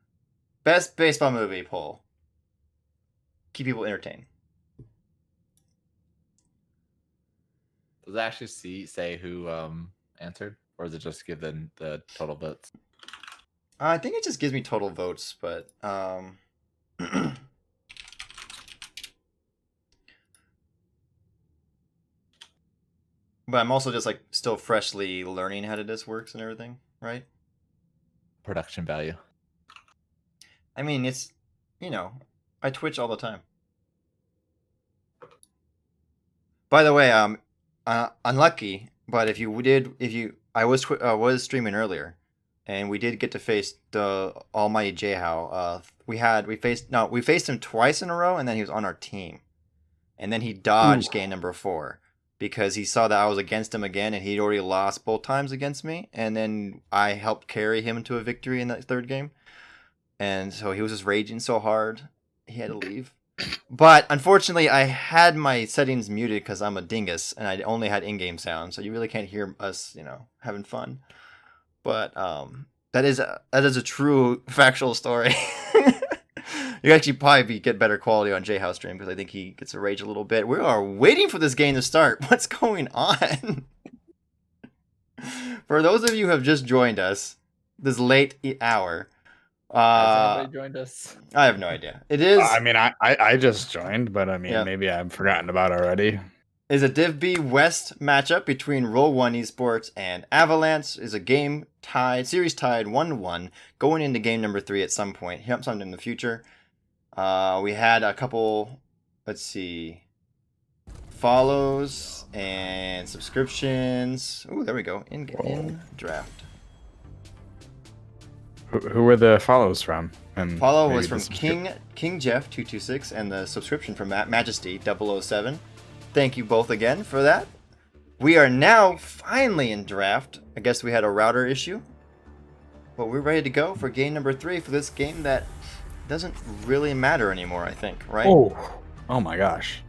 best baseball movie poll. Keep people entertained. Does it actually say who answered, or does it just give the total votes? I think it just gives me total votes, but but I'm also just like still freshly learning how this works and everything, right? Production value. I mean, it's, you know, I Twitch all the time. By the way, unlucky, but I was streaming earlier, and we did get to face the almighty Jayhow. We faced him twice in a row, and then he was on our team, and then he dodged game number 4 because he saw that I was against him again, and he'd already lost both times against me, and then I helped carry him to a victory in that third game, and so he was just raging so hard he had to leave. But unfortunately, I had my settings muted because I'm a dingus, and I only had in-game sound, so you really can't hear us, having fun. But that is a true factual story. You actually probably get better quality on Jayhouse stream because I think he gets to rage a little bit. We are waiting for this game to start. What's going on? For those of you who have just joined us this late hour. Has anybody joined us? I have no idea. It is. I mean, I just joined, but I mean, Yeah. maybe I've forgotten about already. Is a Div B West matchup between RollOne Esports and Avalanche. Is a series tied 1-1, going into game number 3 at some point. Sometime in the future. We had a couple, let's see, follows and subscriptions. Ooh, there we go. In draft. Who were the follows from? And Follow maybe was from the King Jeff 226 and the subscription from Majesty 007. Thank you both again for that. We are now finally in draft. I guess we had a router issue, but we're ready to go for game number 3 for this game that doesn't really matter anymore. I think, right? Oh my gosh.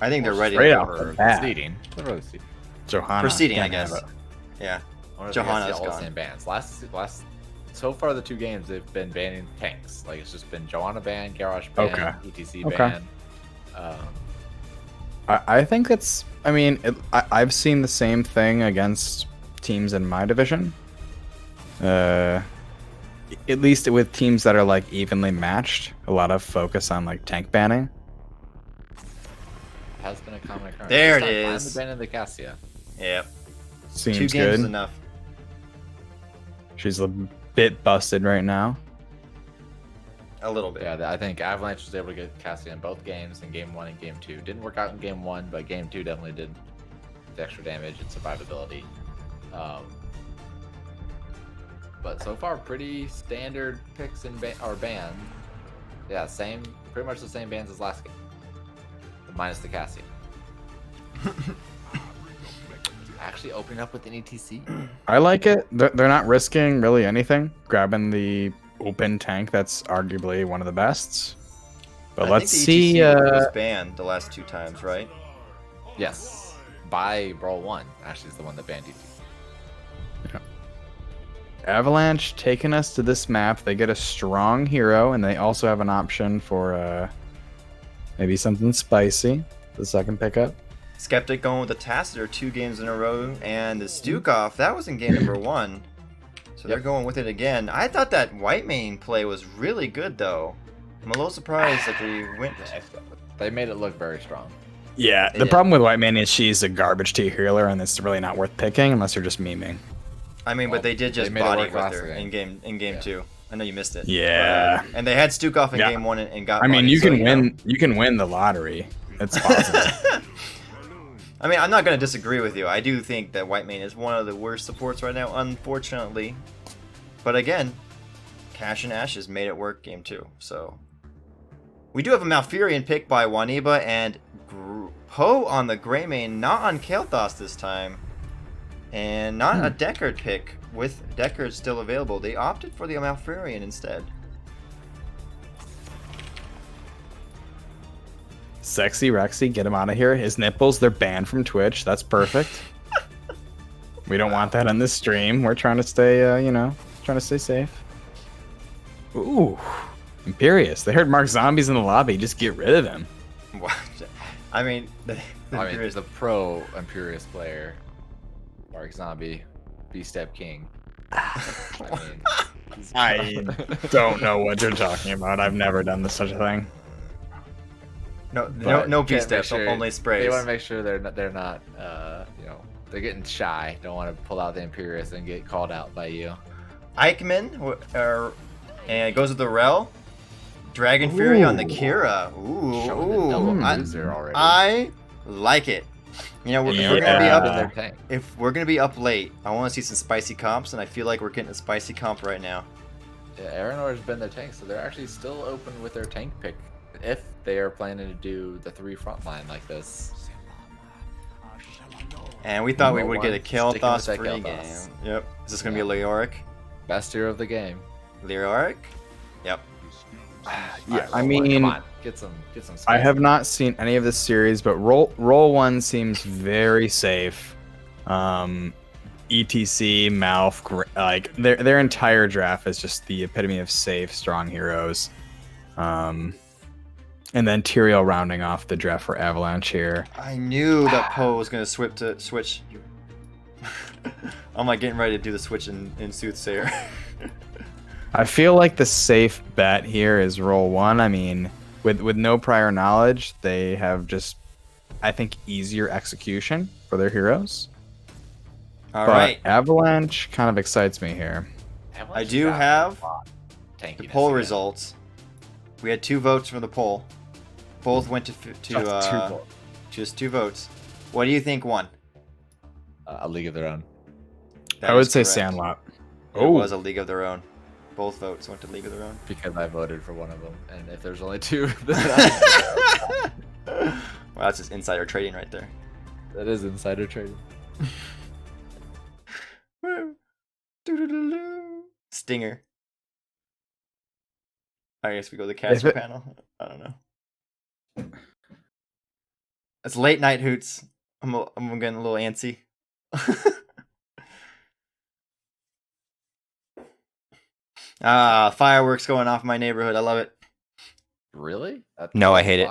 I think they're ready. straight To out go. the For bat. seeding. Literally seeding. Johanna. Proceeding, I can't guess. have it. Yeah. I wonder if Johanna's you guys see all gone. the same bans. Last so far the 2 games they've been banning tanks. Like it's just been Johanna ban, Garrosh ban, Okay. ETC Okay. ban. I think it's. I mean, I've seen the same thing against teams in my division. At least with teams that are like evenly matched, a lot of focus on like tank banning. Has been a common occurrence. There This it time, is. I'm the ban in the Cassia. Yep. Seems 2 games good. is enough. She's a bit busted right now. A little bit. Yeah, I think Avalanche was able to get Cassia in both games, in game 1 and game 2. Didn't work out in game 1, but game 2 definitely did the extra damage and survivability. But so far, pretty standard picks and bans. Yeah, pretty much the same bans as last game, minus the Cassia. Actually opening up with an ETC. I like it. They're not risking really anything. Grabbing the open tank that's arguably one of the best. But I let's think the see. ETC was banned the last 2 times, right? Yes, by RollOne. Actually, is the one that banned ETC. Avalanche taking us to this map. They get a strong hero, and they also have an option for maybe something spicy. The second pickup. Skeptic going with the Tacitor 2 games in a row, and the Stukov, that was in game number 1. So they're going with it again. I thought that white main play was really good, though. I'm a little surprised that they went. They made it look very strong. Yeah, the Yeah. problem with White Man is she's a garbage tier healer, and it's really not worth picking unless you're just memeing. I mean, Well, but they did they just made it body work with last her game. in game Yeah. 2. I know you missed it. Yeah. And they had Stukov in Yeah. game 1 and got. I mean, bodied, you so, can know. win. You can win the lottery. It's possible. I mean, I'm not going to disagree with you. I do think that white main is one of the worst supports right now, unfortunately. But again, Cash and Ashes made it work game 2. So we do have a Malfurion pick by Waniba and Poe on the gray main, not on Kael'thas this time. And not a Deckard pick with Deckard still available. They opted for the Malfurion instead. Sexy Rexy, get him out of here. His nipples, they're banned from Twitch. That's perfect. We don't want that on this stream. We're trying to stay, trying to stay safe. Ooh, Imperious. They heard Mark Zombies in the lobby. Just get rid of him. I mean, there's a pro Imperious player, Mark Zombie, B-Step King. I don't know what you're talking about. I've never done such a thing. No B-Steps, only sprays. They want to make sure they're not, they're getting shy. Don't want to pull out the Imperious and get called out by you. Eichmann, and it goes with the Rel. Dragon Fury on the Kira. I like it. You know, we're gonna be up. If we're gonna be up late, I want to see some spicy comps, and I feel like we're getting a spicy comp right now. Yeah, Aranor's been their tank, so they're actually still open with their tank pick if they are planning to do the 3 frontline like this. And we thought we would get a Kael'thas free game. Yep. Is this gonna be a Leoric? Best hero of the game. Leoric? Yep. Yeah, I mean, come on, get some. I have not seen any of this series, but RollOne seems very safe. ETC, Malf, like their entire draft is just the epitome of safe, strong heroes. And then Tyrael rounding off the draft for Avalanche here. I knew that Poe was gonna switch. I'm like getting ready to do the switch in Soothsayer. I feel like the safe bet here is RollOne. I mean, with no prior knowledge, they have just, I think, easier execution for their heroes. All right. Avalanche kind of excites me here. I do have the poll results. We had 2 votes for the poll. Both went to just 2 votes. What do you think won? A League of Their Own. I would say Sandlot. It was a League of Their Own. Both votes went to League of Their Own. Because I voted for one of them, and if there's only 2, then well, that's just insider trading right there. That is insider trading. Stinger. I guess we go to the caster panel. I don't know. It's late night hoots. I'm getting a little antsy. Fireworks going off in my neighborhood. I love it. Really? No, I hate it.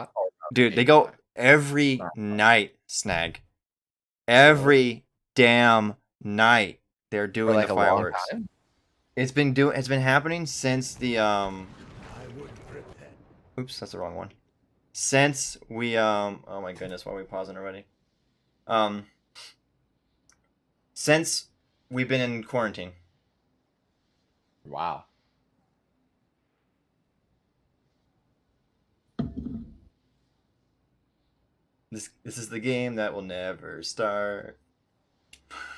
Dude, they go every night, Snag. Every damn night they're doing the fireworks. It's been happening since the oops, that's the wrong one. Since we oh my goodness, why are we pausing already? Since we've been in quarantine. Wow. This is the game that will never start.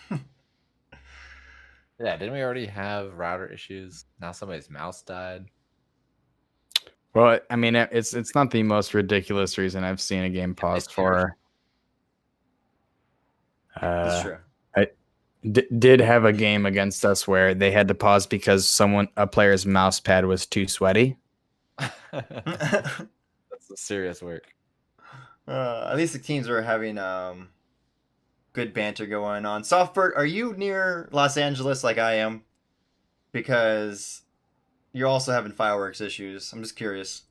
Yeah, didn't we already have router issues? Now somebody's mouse died. Well, I mean, it's not the most ridiculous reason I've seen a game paused for. That's true. I did have a game against us where they had to pause because a player's mouse pad was too sweaty. That's some serious work. At least the teams were having good banter going on. Softbird, are you near Los Angeles like I am? Because you're also having fireworks issues. I'm just curious.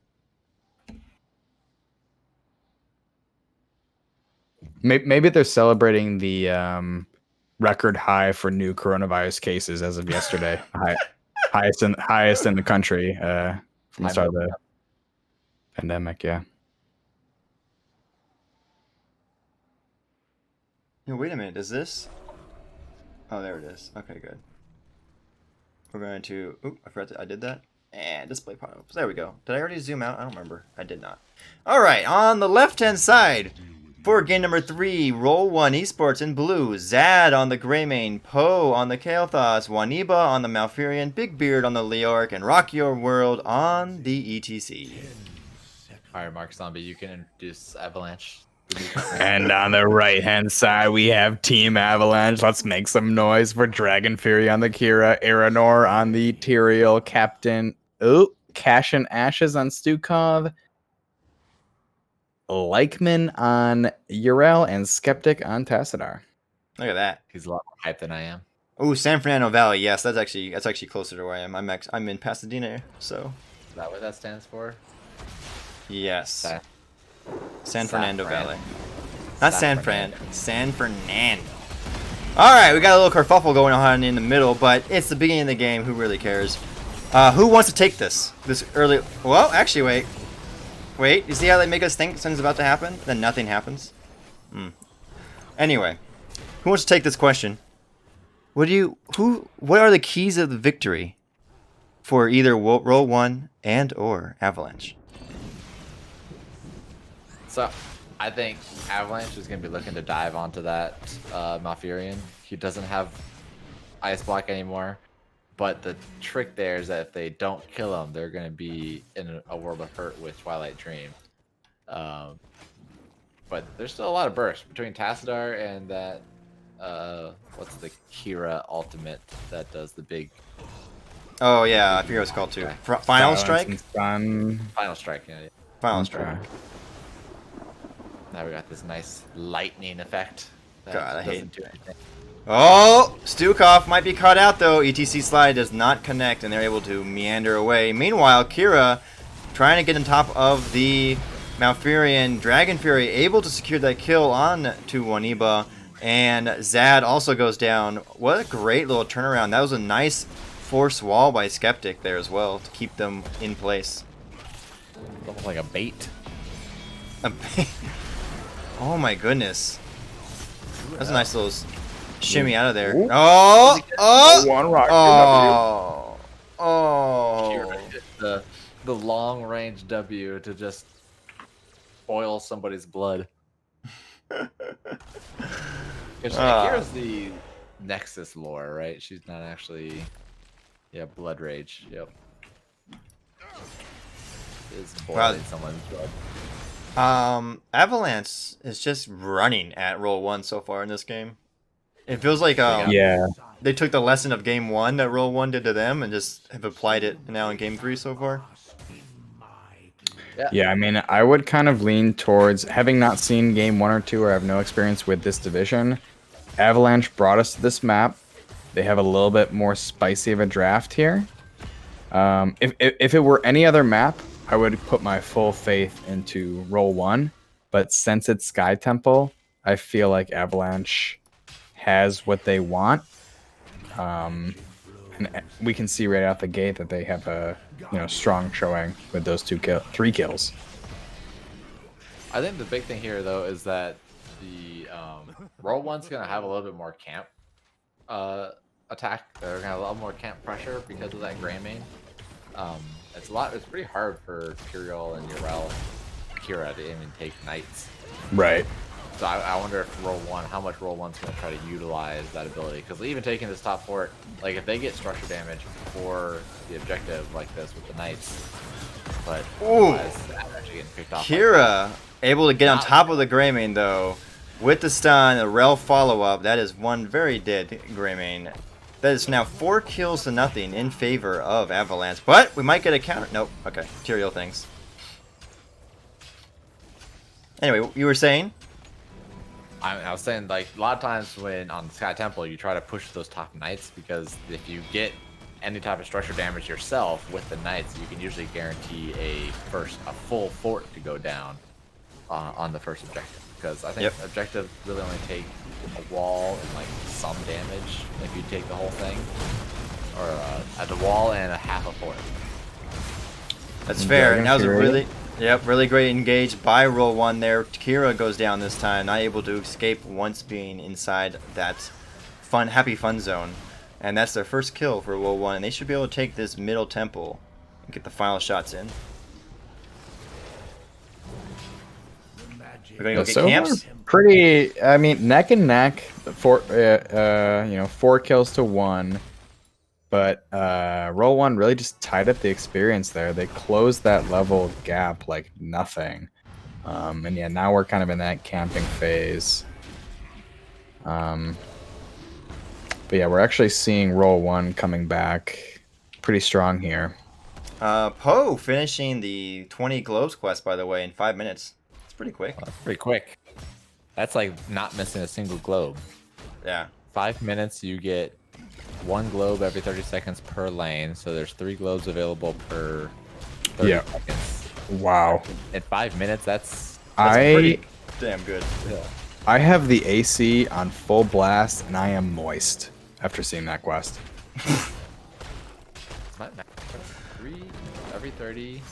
Maybe they're celebrating the record high for new coronavirus cases as of yesterday. highest in the country from the start of the pandemic. Yeah. No, wait a minute. Is this? Oh, there it is. Okay, good. We're going to. Oop, I forgot I did that. And display pop-ups. There we go. Did I already zoom out? I don't remember. I did not. All right, on the left-hand side for game number 3, RollOne Esports in blue. Zad on the Greymane, Poe on the Kael'thas, Waniba on the Malfurion, Big Beard on the Leoric, and Rock Your World on the ETC. All right, Mark Zombie, you can introduce Avalanche. And on the right-hand side, we have Team Avalanche. Let's make some noise for Dragon Fury on the Kira, Aranor on the Tyrael, Captain Cash and Ashes on Stukov. Likeman on Urel and Skeptic on Tassadar. Look at that. He's a lot more hype than I am. Oh, San Fernando Valley. Yes, that's actually closer to where I am. I'm in Pasadena, so Is that what that stands for? yes. Okay. San San Fernando Fran. Valley. Not San San Fran. Fernando. San Fernando. All right, we got a little kerfuffle going on in the middle, but it's the beginning of the game. Who really cares? Who wants to take this early? Well, actually, wait. You see how they make us think something's about to happen, then nothing happens? Anyway, who wants to take this question? What are the keys of the victory for either RollOne and or Avalanche? So, I think Avalanche is going to be looking to dive onto that Malfurion. He doesn't have Ice Block anymore. But the trick there is that if they don't kill him, they're going to be in a world of hurt with Twilight Dream. But there's still a lot of burst between Tassadar and that, what's the Kira ultimate that does the big... Oh, yeah, I forget what it's called, too. Okay. Final Strike? Final Strike, yeah. Final Strike. Now we got this nice lightning effect. That God, I hate doesn't do anything. Oh, Stukov might be caught out, though. ETC slide does not connect, and they're able to meander away. Meanwhile, Kira trying to get on top of the Malfurion. Dragon Fury able to secure that kill on to Waniba, and Zad also goes down. What a great little turnaround. That was a nice force wall by Skeptic there as well to keep them in place. It's almost like a bait. Oh my goodness. That's a nice little shimmy out of there. Ooh. Oh! One rock. Oh! Oh! Kira hit the long range W to just boil somebody's blood. Kira's the Nexus lore, right? She's not actually, Blood Rage. Yep. Is boiling someone's blood. Avalanche is just running at RollOne so far in this game. It feels like they took the lesson of game 1 that RollOne did to them and just have applied it now in game 3 so far. Yeah, I mean, I would kind of lean towards, having not seen game 1 or 2 or have no experience with this division, Avalanche brought us to this map. They have a little bit more spicy of a draft here. If it were any other map, I would put my full faith into RollOne, but since it's Sky Temple, I feel like Avalanche has what they want. And we can see right out the gate that they have a strong showing with those 3 kills. I think the big thing here, though, is that the RollOne's going to have a little bit more camp attack. They're going to have a lot more camp pressure because of that Gray main. It's pretty hard for Curiel and Urel and Kira to even take Knights. Right. So I wonder if how much RollOne's going to try to utilize that ability. Because even taking this top fort, like if they get structure damage for the objective like this with the Knights, but actually getting picked off. Kira able to get on top of the Greymane though, with the stun, the Rel follow-up. That is one very dead Greymane. That is now 4 kills to nothing in favor of Avalanche. But we might get a counter. Nope. Okay. Tyrael things. Anyway, you were saying? I was saying, like, a lot of times when on Sky Temple, you try to push those top Knights because if you get any type of structure damage yourself with the Knights, you can usually guarantee a full fort to go down on the first objective. Because I think objectives really only take a wall and like some damage if you take the whole thing, or at the wall and a half a fort. That's fair. And that was a really great engage by RollOne there. Kira goes down this time, not able to escape once being inside that happy fun zone. And that's their first kill for RollOne, and they should be able to take this middle temple and get the final shots in. We're gonna go get camps. Pretty, I mean, neck and neck. 4 kills to 1. But RollOne really just tied up the experience there. They closed that level gap like nothing. And yeah, now we're kind of in that camping phase. But yeah, we're actually seeing RollOne coming back pretty strong here. Poe finishing the 20 Globes quest, by the way, in 5 minutes. It's pretty quick. Well, that's pretty quick. That's like not missing a single globe. Yeah. 5 minutes, you get 1 globe every 30 seconds per lane. So there's 3 globes available per 30 seconds. Wow. In 5 minutes, that's pretty damn good. yeah. I have the AC on full blast, and I am moist after seeing that quest. My math, 3 every 30.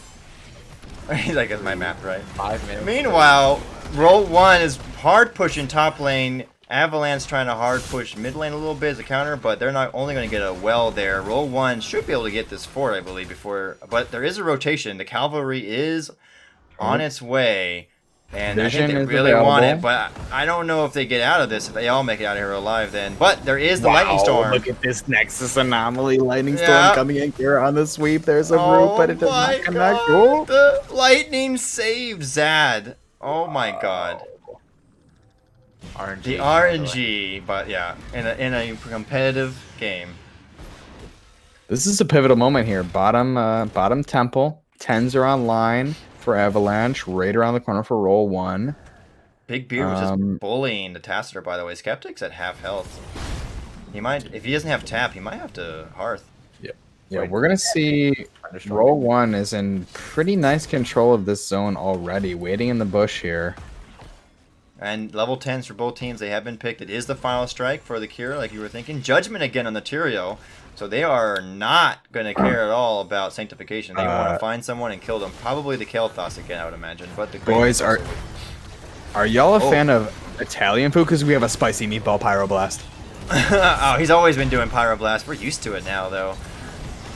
He's like, that's my math, right? 5 minutes. Meanwhile, RollOne is hard pushing top lane. Avalanche trying to hard push mid lane a little bit as a counter, but they're not only going to get a well there. RollOne should be able to get this fort, I believe, before. But there is a rotation. The cavalry is on its way. And I think they really want it, but I don't know if they get out of this, if they all make it out of here alive then. But there is the lightning storm. Look at this Nexus anomaly lightning storm coming in here on the sweep. There's a root, but it does not connect. Oh. The lightning saved Zad. Oh my god. RNG, the RNG, but yeah, in a competitive game. This is a pivotal moment here. Bottom temple. 10s are online for Avalanche, right around the corner for RollOne. Big Beard was just bullying the Tacitor, by the way. Skeptic's at half health. He might, if he doesn't have tap, he might have to Hearth. Yeah, we're gonna see RollOne is in pretty nice control of this zone already, waiting in the bush here. And level 10s for both teams, they have been picked. It is the final strike for the Cure, like you were thinking. Judgment again on the Tyrio. So they are not going to care at all about Sanctification. They want to find someone and kill them. Probably the Kael'thas again, I would imagine. But the boys, are y'all a fan of Italian food? Because we have a spicy meatball pyroblast. Oh, he's always been doing pyroblast. We're used to it now, though.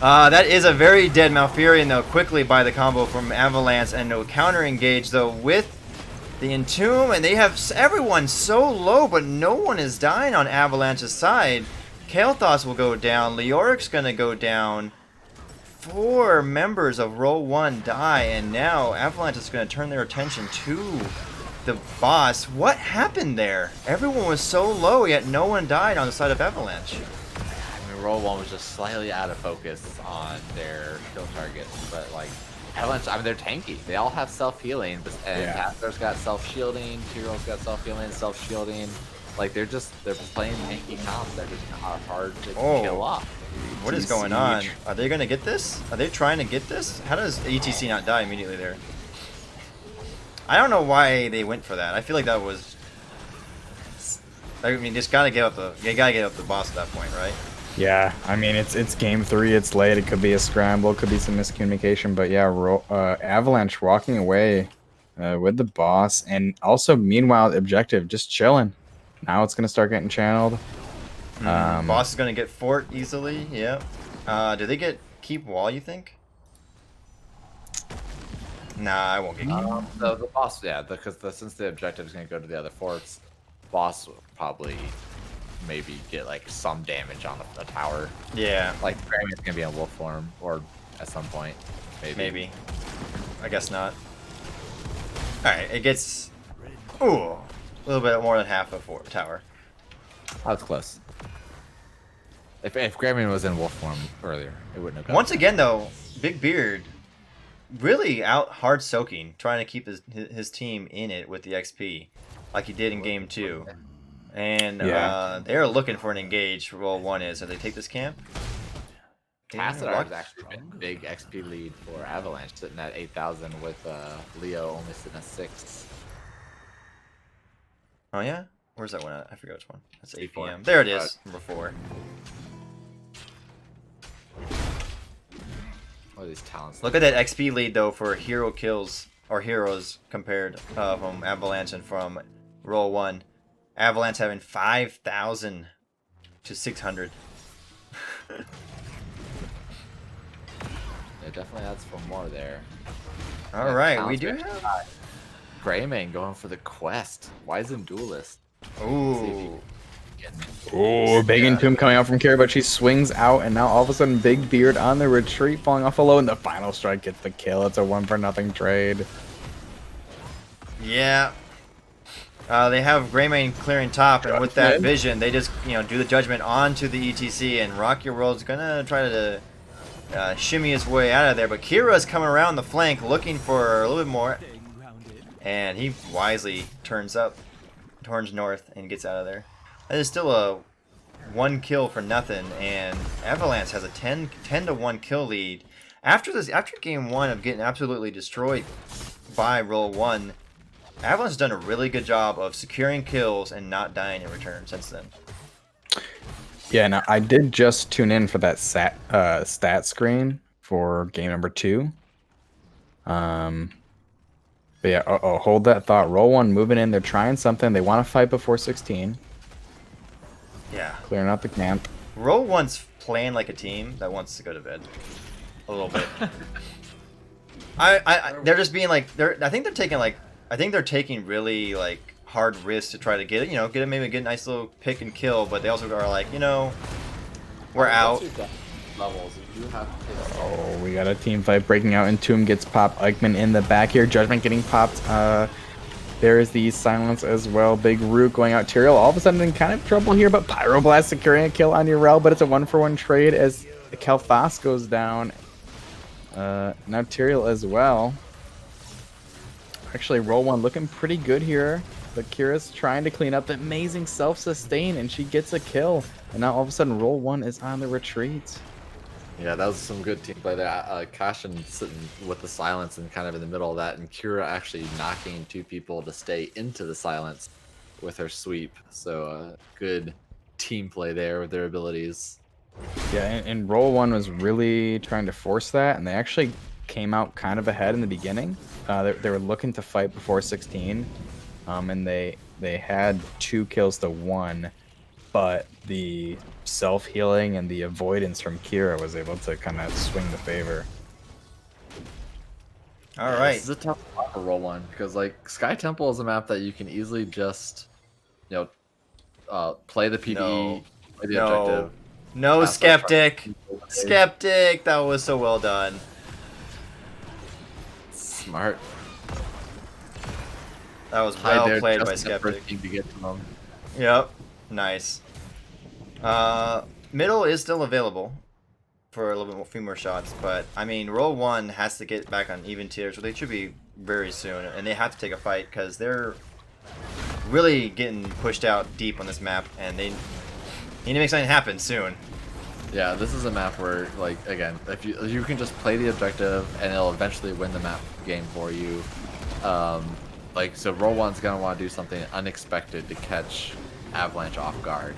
That is a very dead Malfurion, though, quickly by the combo from Avalanche. And no counter engage, though, with the Entomb. And they have everyone so low, but no one is dying on Avalanche's side. Kael'thas will go down. Leoric's going to go down. 4 members of RollOne die, and now Avalanche is going to turn their attention to the boss. What happened there? Everyone was so low, yet no one died on the side of Avalanche. I mean, RollOne was just slightly out of focus on their kill targets, but like Avalanche, I mean, they're tanky. They all have self-healing, and Caster's got self-shielding, Tyro's got self-healing, self-shielding. Like they're playing tanky comps that are just hard to kill off. What is going on? Are they gonna get this? Are they trying to get this? How does ETC not die immediately there? I don't know why they went for that. I feel like that was. I mean, just gotta get up the boss at that point, right? Yeah, I mean it's game 3. It's late. It could be a scramble. Could be some miscommunication. But yeah, Avalanche walking away with the boss, and also meanwhile objective just chilling. Now it's gonna start getting channeled. Boss is gonna get fort easily. Yeah. Do they keep wall? You think? Nah, I won't get keep. The boss, yeah, because since the objective is gonna go to the other forts, boss will probably maybe get like some damage on a tower. Yeah. Like Grammy's gonna be in wolf form, or at some point, maybe. I guess not. All right, it gets. Ooh. A little bit more than half a fort tower. That was close. If Grammy was in wolf form earlier, it wouldn't have gone. Once again, though, Big Beard really out hard soaking, trying to keep his team in it with the XP, like he did in game 2. And they're looking for an engage for RollOne is. So they take this camp. Tacitor has actually been a big XP lead for Avalanche, sitting at 8,000 with Leo only sitting at 6. Oh yeah? Where's that one at? I forget which one. That's 8 PM. There it is, number 4. What are these talents? Look at that XP lead though for hero kills, or heroes compared from Avalanche and from RollOne. Avalanche having 5,000 to 600. It definitely adds for more there. Alright, we do have... Greymane going for the quest. Why isn't Duelist? Ooh. Oh, big Entomb coming out from Kira, but she swings out, and now all of a sudden Big Beard on the retreat, falling off a low, and the final strike gets the kill. It's a 1-for-0 trade. Yeah. They have Greymane clearing top, and with that vision, they just do the judgment onto the ETC, and Rock Your World's gonna try to shimmy his way out of there, but Kira's coming around the flank looking for a little bit more. and he wisely turns north, and gets out of there. That is still a 1 kill for nothing, and Avalanche has a 10 to 1 kill lead. After game 1 of getting absolutely destroyed by RollOne, Avalanche has done a really good job of securing kills and not dying in return since then. Yeah, now I did just tune in for that stat screen for game number 2. But yeah, hold that thought. RollOne moving in. They're trying something. They want to fight before 16. Yeah. Clearing out the camp. RollOne's playing like a team that wants to go to bed. A little bit. They're just being like, I think they're taking really like hard risks to try to get it, maybe get a nice little pick and kill, but they also are like, we're out. Levels, you do have to take Oh, we got a team fight breaking out. Entomb gets popped. Eichmann in the back here. Judgment getting popped. There is the silence as well. Big Root going out. Tyrael all of a sudden in kind of trouble here, but Pyroblast securing a kill on Urel, but it's a 1-for-1 trade as Kalfas goes down. Now Tyrael as well. Actually, RollOne looking pretty good here. But Kira's trying to clean up the amazing self-sustain, and she gets a kill. And now all of a sudden, RollOne is on the retreat. Yeah, that was some good team play there. Kashin sitting with the silence and kind of in the middle of that, and Kira actually knocking 2 people to stay into the silence with her sweep. So good team play there with their abilities. Yeah, and RollOne was really trying to force that, and they actually came out kind of ahead in the beginning. They were looking to fight before 16, and they had 2 kills to 1, but the self-healing and the avoidance from Kira was able to kind of swing the favor. All right. This is a tough spot for RollOne because like Sky Temple is a map that you can easily just play the PDE, play the objective. No, Skeptic. Skeptic, that was so well done. Smart. That was well played by Skeptic. To get to them. Yep, nice. Middle is still available for a little bit few more shots, but I mean, RollOne has to get back on even tiers, so they should be very soon, and they have to take a fight because they're really getting pushed out deep on this map, and they need to make something happen soon. Yeah, this is a map where, like, again, if you can just play the objective and it'll eventually win the map game for you. Like, so RollOne's gonna want to do something unexpected to catch Avalanche off guard.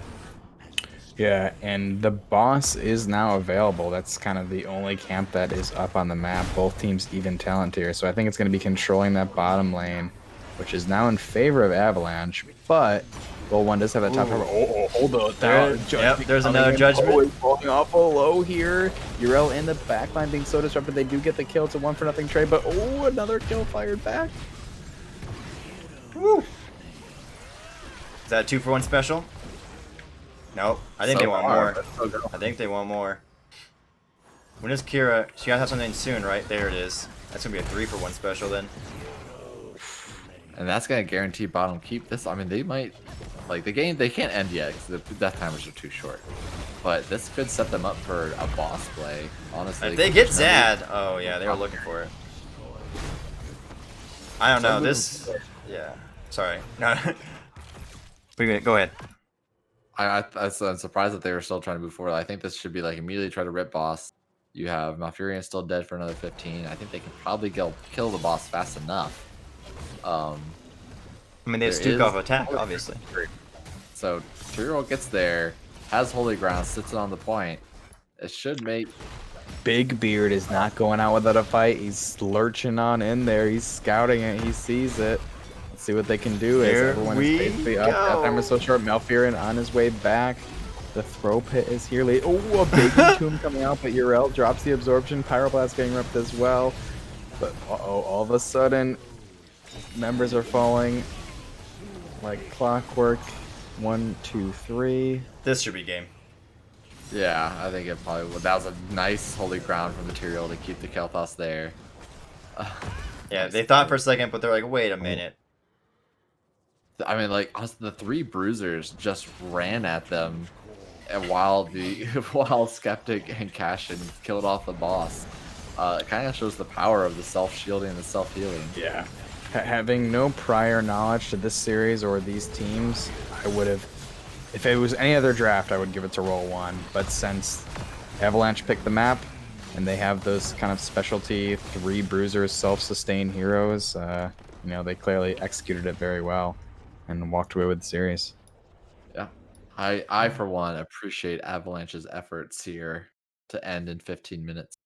Yeah, and the boss is now available. That's kind of the only camp that is up on the map. Both teams even talent here, so I think it's going to be controlling that bottom lane, which is now in favor of Avalanche, but RollOne does have that top cover. Oh, hold on. There's another Judgment. Oh, it's falling awful low here. Urel in the backline being so disrupted. They do get the kill. It's a 1-for-0 trade, but oh, another kill fired back. Woo. Is that a 2-for-1 special? Nope. I think they want more. I think they want more. When is Kira? She gotta have something soon, right? There it is. That's gonna be a 3-for-1 special then. And that's gonna guarantee bottom keep this. I mean, they might, like, the game, they can't end yet because the death timers are too short. But this could set them up for a boss play, honestly. If they get Zad, oh yeah, they were looking for it. I don't know. This, yeah. Sorry. No. Go ahead. I'm surprised that they were still trying to move forward. I think this should be like immediately try to rip boss. You have Malfurion still dead for another 15. I think they can probably kill the boss fast enough. I mean, they have Stuke off attack, obviously. So Tyrael gets there, has Holy Ground, sits it on the point. It should make. Big Beard is not going out without a fight. He's lurching on in there. He's scouting it. He sees it. Let's see what they can do. As everyone is basically up. That time is so short. Malfurion on his way back. The throw pit is here late. Oh, a big tomb coming out, but Urel drops the absorption. Pyroblast getting ripped as well. But all of a sudden, members are falling like clockwork. 1, 2, 3. This should be game. Yeah, I think it probably would. That was a nice holy ground from Tyrael to keep the Kel'Thas there. Yeah, they thought for a second, but they're like, wait a minute. I mean, like, the 3 bruisers just ran at them, and while Skeptic and Cashin killed off the boss. It kind of shows the power of the self-shielding and the self-healing. Yeah. Having no prior knowledge to this series or these teams, I would have. If it was any other draft, I would give it to RollOne. But since Avalanche picked the map, and they have those kind of specialty 3 bruisers, self-sustained heroes, they clearly executed it very well and walked away with the series. Yeah. I for one appreciate Avalanche's efforts here to end in 15 minutes.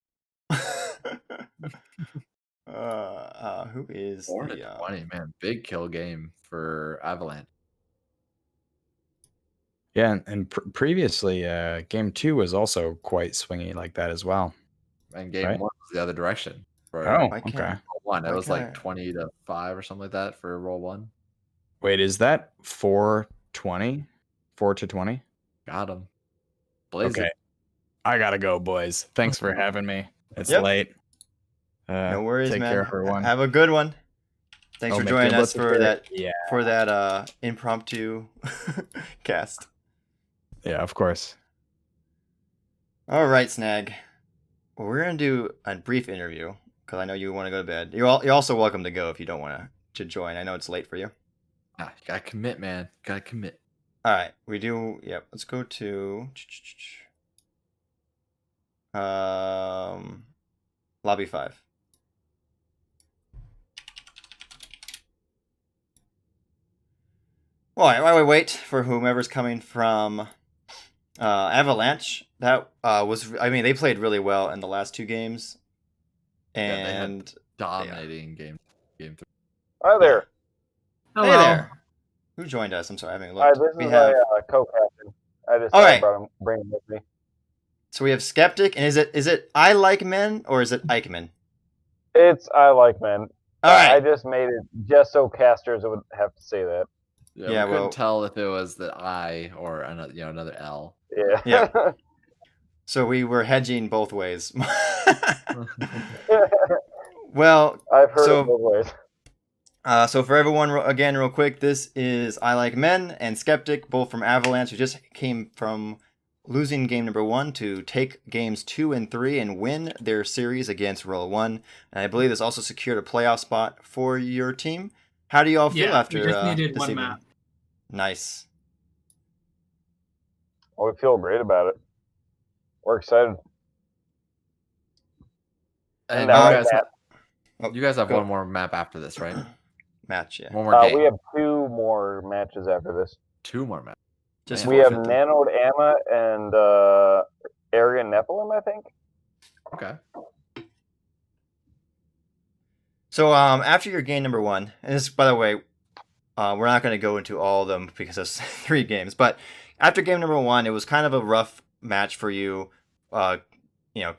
Who is 4 the to 20, man. Big kill game for Avalanche. Yeah, and previously, game 2 was also quite swingy like that as well. And game Right? 1 was the other direction. For Oh, Why okay. can't- Roll1. It why was can't like 20 to 5 or something like that for Roll1. Wait, is that 4-20? 4 to 20? Got him. Blaze Okay. it. I gotta go, boys. Thanks for having me. It's Yep. late. No worries, take man. care, everyone. Have a good one. Thanks for make joining good us luck for with that impromptu cast. Yeah, of course. All right, Snag. Well, we're gonna do a brief interview because I know you want to go to bed. You're also welcome to go if you don't want to join. I know it's late for you. You gotta commit, man. Gotta commit. All right, we do. Yep. Let's go to lobby 5. Well, while we wait for whomever's coming from Avalanche, that was. I mean, they played really well in the last 2 games, Yeah, they had and dominating game 3. Hi there. Hey there. Who joined us? I'm sorry, I haven't Hi, looked. this We is have. my co-captain. I just All thought right. about bring him with me. So we have Skeptic, and is it I Like Men or is it Eichmann? It's I like men. All right. I just made it just so casters would have to say that. Yeah, we couldn't tell if it was the I or another L. Yeah. Yeah. So we were hedging both ways. Well, I've heard it both ways. So for everyone, again, real quick, this is I Like Men and Skeptic, both from Avalanche, who just came from losing game number 1 to take games 2 and 3 and win their series against RollOne. And I believe this also secured a playoff spot for your team. How do you all feel after we just needed this one evening? map. Nice. Well, we feel great about it. We're excited. And you guys have one more map after this, right? Match, yeah. One more game. We have 2 more matches after this. 2 more matches. Just we have Nanoed Amma and Aryan Nephilim, I think. Okay. So after your game number 1, and this, by the way, we're not going to go into all of them because it's 3 games, but after game number 1, it was kind of a rough match for you,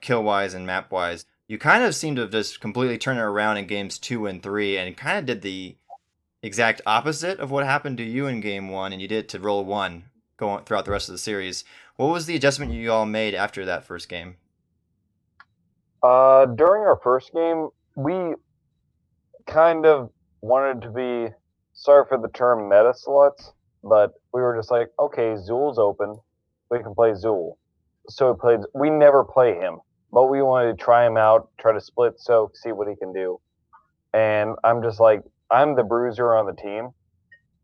kill-wise and map-wise. You kind of seemed to have just completely turned it around in games 2 and 3 and kind of did the exact opposite of what happened to you in game 1 and you did to RollOne going throughout the rest of the series. What was the adjustment you all made after that first game? During our first game, we kind of wanted to be, sorry for the term, meta sluts, but we were just like, okay, Zool's open, we can play Zool. So we never play him, but we wanted to try him out, try to split soak, see what he can do. And I'm just like, I'm the bruiser on the team,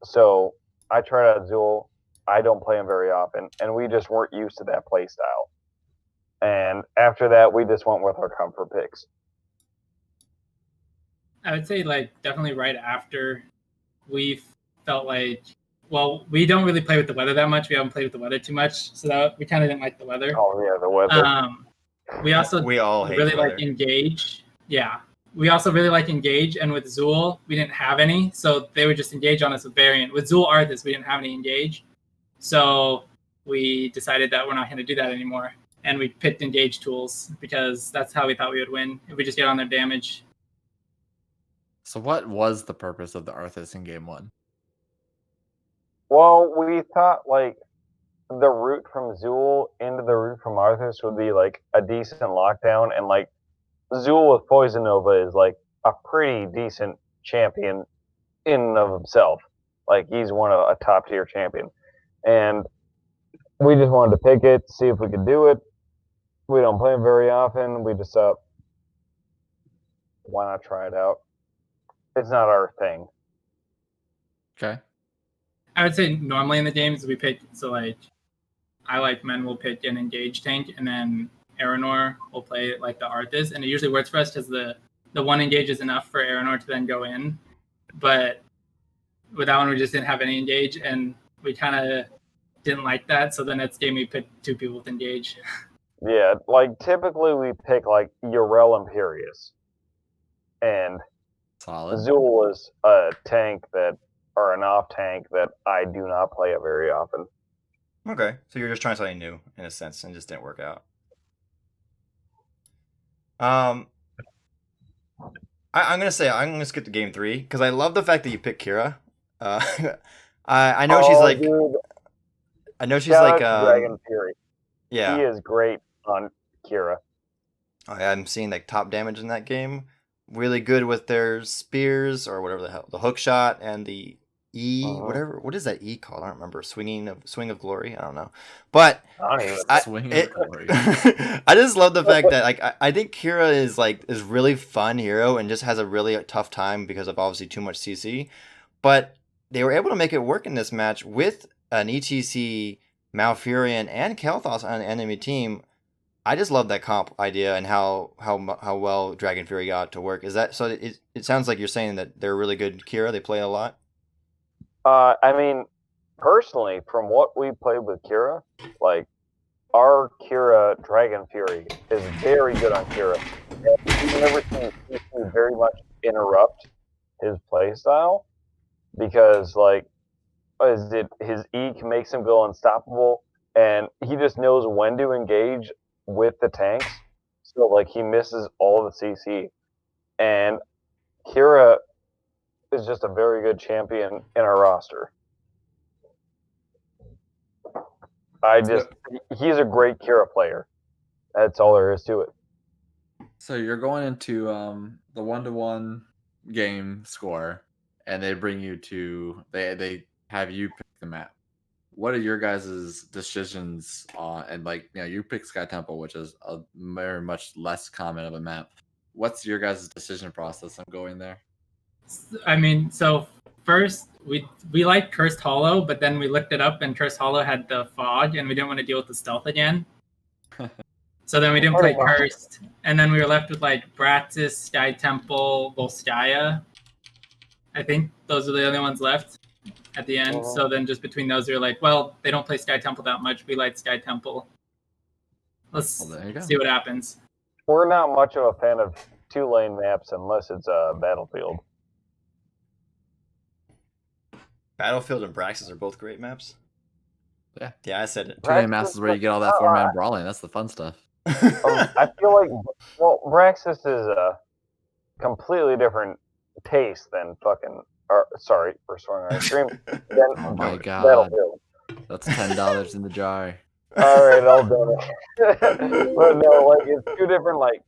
so I tried out Zool. I don't play him very often, and we just weren't used to that play style. And after that, we just went with our comfort picks. I would say, definitely right after, we felt like, well, we don't really play with the weather that much. We haven't played with the weather too much, so we kind of didn't like the weather. Oh, yeah, the weather. We also we all hate really weather. like Engage. Yeah. We also really like Engage, and with Zool, we didn't have any, so they would just engage on us with Variant. With Zool Arthas, we didn't have any Engage, so we decided that we're not going to do that anymore, and we picked Engage tools because that's how we thought we would win if we just get on their damage. So what was the purpose of the Arthas in game 1? Well, we thought, the route from Zool into the route from Arthas would be, a decent lockdown, and, Zool with Poison Nova is a pretty decent champion in and of himself. He's a top tier champion. And we just wanted to pick it, see if we could do it. We don't play him very often. We just why not try it out? it's not our thing. Okay. I would say normally in the games we pick, so like I like men will pick an engage tank, and then Aranor will play like the Arthas, and it usually works for us because the one engage is enough for Aranor to then go in. But with that one, we just didn't have any engage, and we kind of didn't like that. So the next game we picked 2 people with engage. Yeah, like typically we pick like Urel Imperius, and Solid. Zul was a tank that, or an off tank that I do not play it very often. Okay, so you're just trying something new in a sense, and it just didn't work out. I'm gonna say I'm gonna skip to game 3 because I love the fact that you picked Kira. I know she's like, Dude, I know she's shout like, out to Dragon Fury. yeah. He is great on Kira. I'm seeing like top damage in that game. Really good with their spears or whatever the hell, the hook shot and the E, whatever. What is that E called? I don't remember. Swing of glory. I don't know. But I don't even. Swing of glory. I just love the fact that like I think Kira is really fun hero and just has a really tough time because of obviously too much CC. But they were able to make it work in this match with an ETC, Malfurion, and Kael'thas on the enemy team. I just love that comp idea and how well Dragon Fury got to work. Is that so? It sounds like you're saying that they're really good Kira. They play a lot. I mean, personally, from what we played with Kira, like our Kira Dragon Fury is very good on Kira. And we've never seen CC very much interrupt his play style because like his E makes him go unstoppable, and he just knows when to engage with the tanks. So like he misses all the CC, and Kira is just a very good champion in our roster. He's a great Kira player. That's all there is to it. So you're going into the 1-1 game score, and they bring you to they have you pick the map. What are your guys' decisions on? And like, you pick Sky Temple, which is a very much less common of a map. What's your guys' decision process on going there? I mean, so first we liked Cursed Hollow, but then we looked it up, and Cursed Hollow had the fog, and we didn't want to deal with the stealth again. So then we didn't play Cursed, and then we were left with like Braxis, Sky Temple, Volskaya. I think those are the only ones left at the end. So then just between those, we were like, well, they don't play Sky Temple that much. We like Sky Temple. Let's see what happens. We're not much of a fan of 2-lane maps unless it's a Battlefield. Battlefield and Braxis are both great maps. Yeah. Yeah, I said it. 2-lane maps is where you get all that 4-man brawling. That's the fun stuff. I feel like, well, Braxis is a completely different taste than fucking. Sorry for swearing on stream. Oh my god, Battlefield. That's $10 in the jar. All right, I'll do it. But no, like it's two different like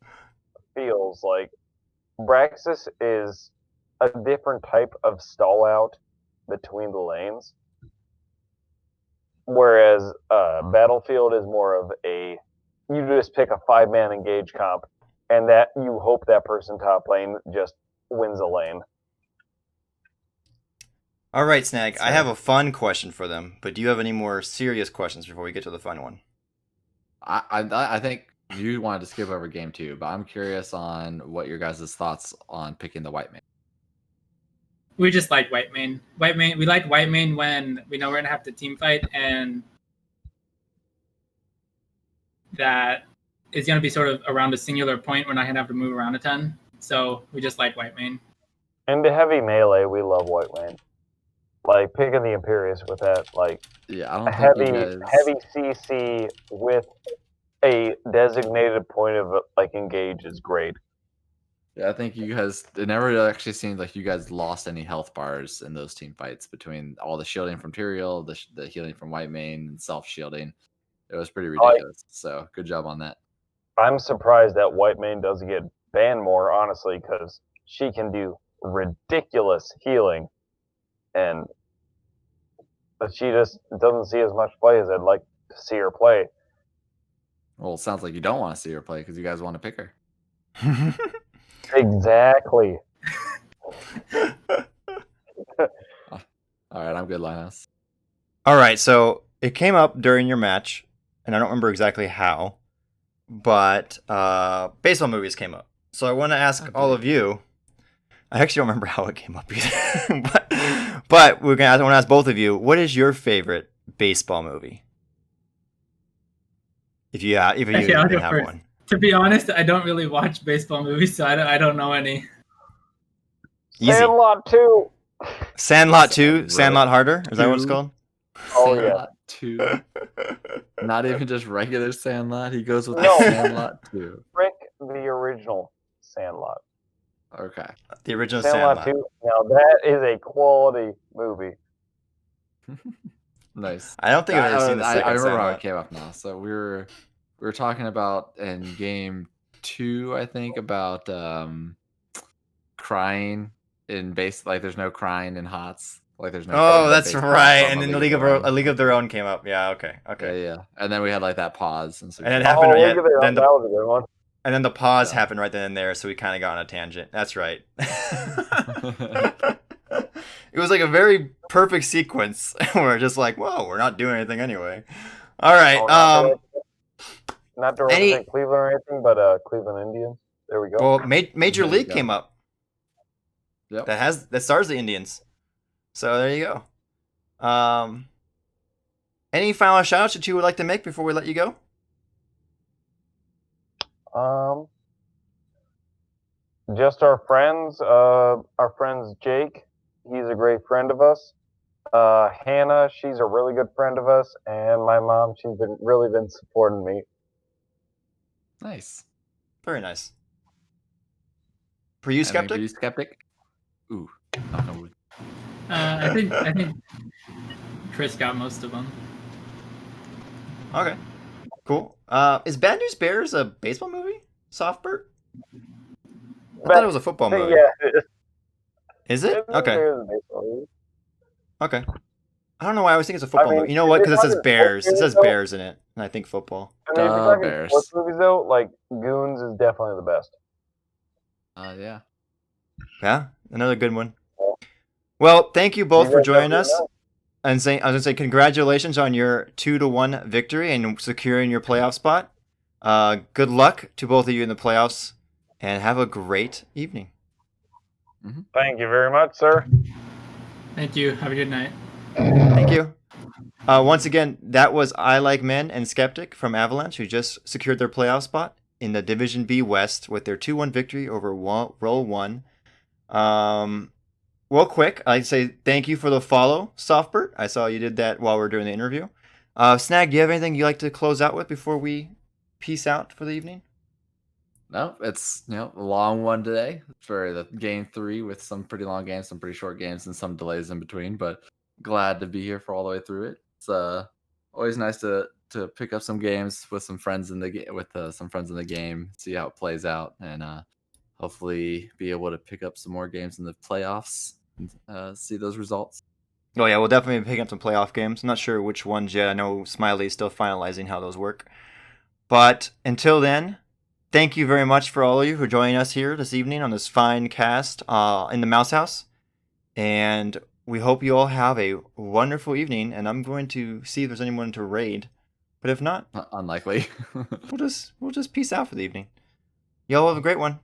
feels. Like Braxis is a different type of stall out between the lanes, whereas Battlefield is more of a you just pick a 5-man engage comp, and that you hope that person top lane just wins a lane. All right, Snag. I have a fun question for them, but do you have any more serious questions before we get to the fun one? I think you wanted to skip over game 2, but I'm curious on what your guys' thoughts on picking the white main. We just like white main. We like white main when we know we're gonna have to team fight, and that is gonna be sort of around a singular point. We're not gonna have to move around a ton, so we just like white main. And the heavy melee, we love white main. Like picking the Imperius with that, like yeah, I don't heavy CC with a designated point of like engage is great. Yeah, I think you guys. It never actually seemed like you guys lost any health bars in those team fights between all the shielding from Tyrael, the healing from white main, and self shielding. It was pretty ridiculous. So good job on that. I'm surprised that white main doesn't get banned more, honestly, because she can do ridiculous healing, but she just doesn't see as much play as I'd like to see her play. Well, it sounds like you don't want to see her play because you guys want to pick her. Exactly. All right, I'm good, Linus. All right, so it came up during your match, and I don't remember exactly how, but baseball movies came up. So I want to ask all of you. I actually don't remember how it came up either, but we're gonna. I want to ask both of you. What is your favorite baseball movie? If you I'll even go have first. one. To be honest, I don't really watch baseball movies, so I don't know any. Easy. Sandlot 2. Sandlot 2, Right. Sandlot Harder. Is that what it's Two. called? Oh, yeah. Sandlot 2. Not even just regular Sandlot. He goes with No. the Sandlot 2. Frick the original Sandlot. Okay. The original Sandlot Sandlot. 2. Now that is a quality movie. Nice. I don't think I've ever seen the second I remember how Sandlot. it came up now. So we were talking about in game 2, I think, about crying in base. Like, there's no crying in HOTS. Like, there's no. Oh, crying in that's baseball right. from And then Their a League of Their Own came up. Yeah. Okay. Okay. Yeah. And then we had like that pause, and so And then we- happened. Oh, Yeah, look at that. then That was a good one. and then the pause Yeah. happened right then and there, so we kind of got on a tangent. That's right. It was like a very perfect sequence. We're just like, whoa, we're not doing anything anyway. All right. Oh, not to any- represent Cleveland or anything, but Cleveland Indians. There we go. Well, Major There you League go. came up. Yep. That stars the Indians. So there you go. Any final shout-outs that you would like to make before we let you go? Just our friends. Our friends Jake. He's a great friend of us. Hannah, she's a really good friend of us, and my mom, she's really been supporting me. Nice. Very nice. For you, And Skeptic? anybody skeptic? Ooh. Knock on wood. I think Chris got most of them. Okay. Cool. Is Bad News Bears a baseball movie? Softbird? I thought it was a football movie. Yeah. Is it? Okay. There's a baseball movie. Okay. I don't know why I always think it's a football mean, movie. You know what? if Because it you're says talking Bears. It sports says movies, Bears in it, and I think football. I mean, if you're Duh, talking Bears. sports movies, though, like Goons is definitely the best. Yeah. Yeah, another good one. Well, thank you both You for guys joining never us. know. I was gonna say congratulations on your 2-1 victory and securing your playoff spot. Good luck to both of you in the playoffs, and have a great evening. Thank you very much, sir. Thank you. Have a good night. Thank you. Once again, that was I Like Men and Skeptic from Avalanche, who just secured their playoff spot in the Division B West with their 2-1 victory over RollOne. Real quick, I'd say thank you for the follow, Softbird. I saw you did that while we were doing the interview. Snag, do you have anything you'd like to close out with before we peace out for the evening? No, it's a long one today for the game 3 with some pretty long games, some pretty short games, and some delays in between. But glad to be here for all the way through it. It's always nice to pick up some games with some friends in the game, see how it plays out, and hopefully be able to pick up some more games in the playoffs and see those results. Oh yeah, we'll definitely be picking up some playoff games. I'm not sure which ones yet. I know Smiley's still finalizing how those work. But until then, thank you very much for all of you for joining us here this evening on this fine cast in the Mouse House. And we hope you all have a wonderful evening. And I'm going to see if there's anyone to raid. But if not, Unlikely. we'll just peace out for the evening. Y'all have a great one.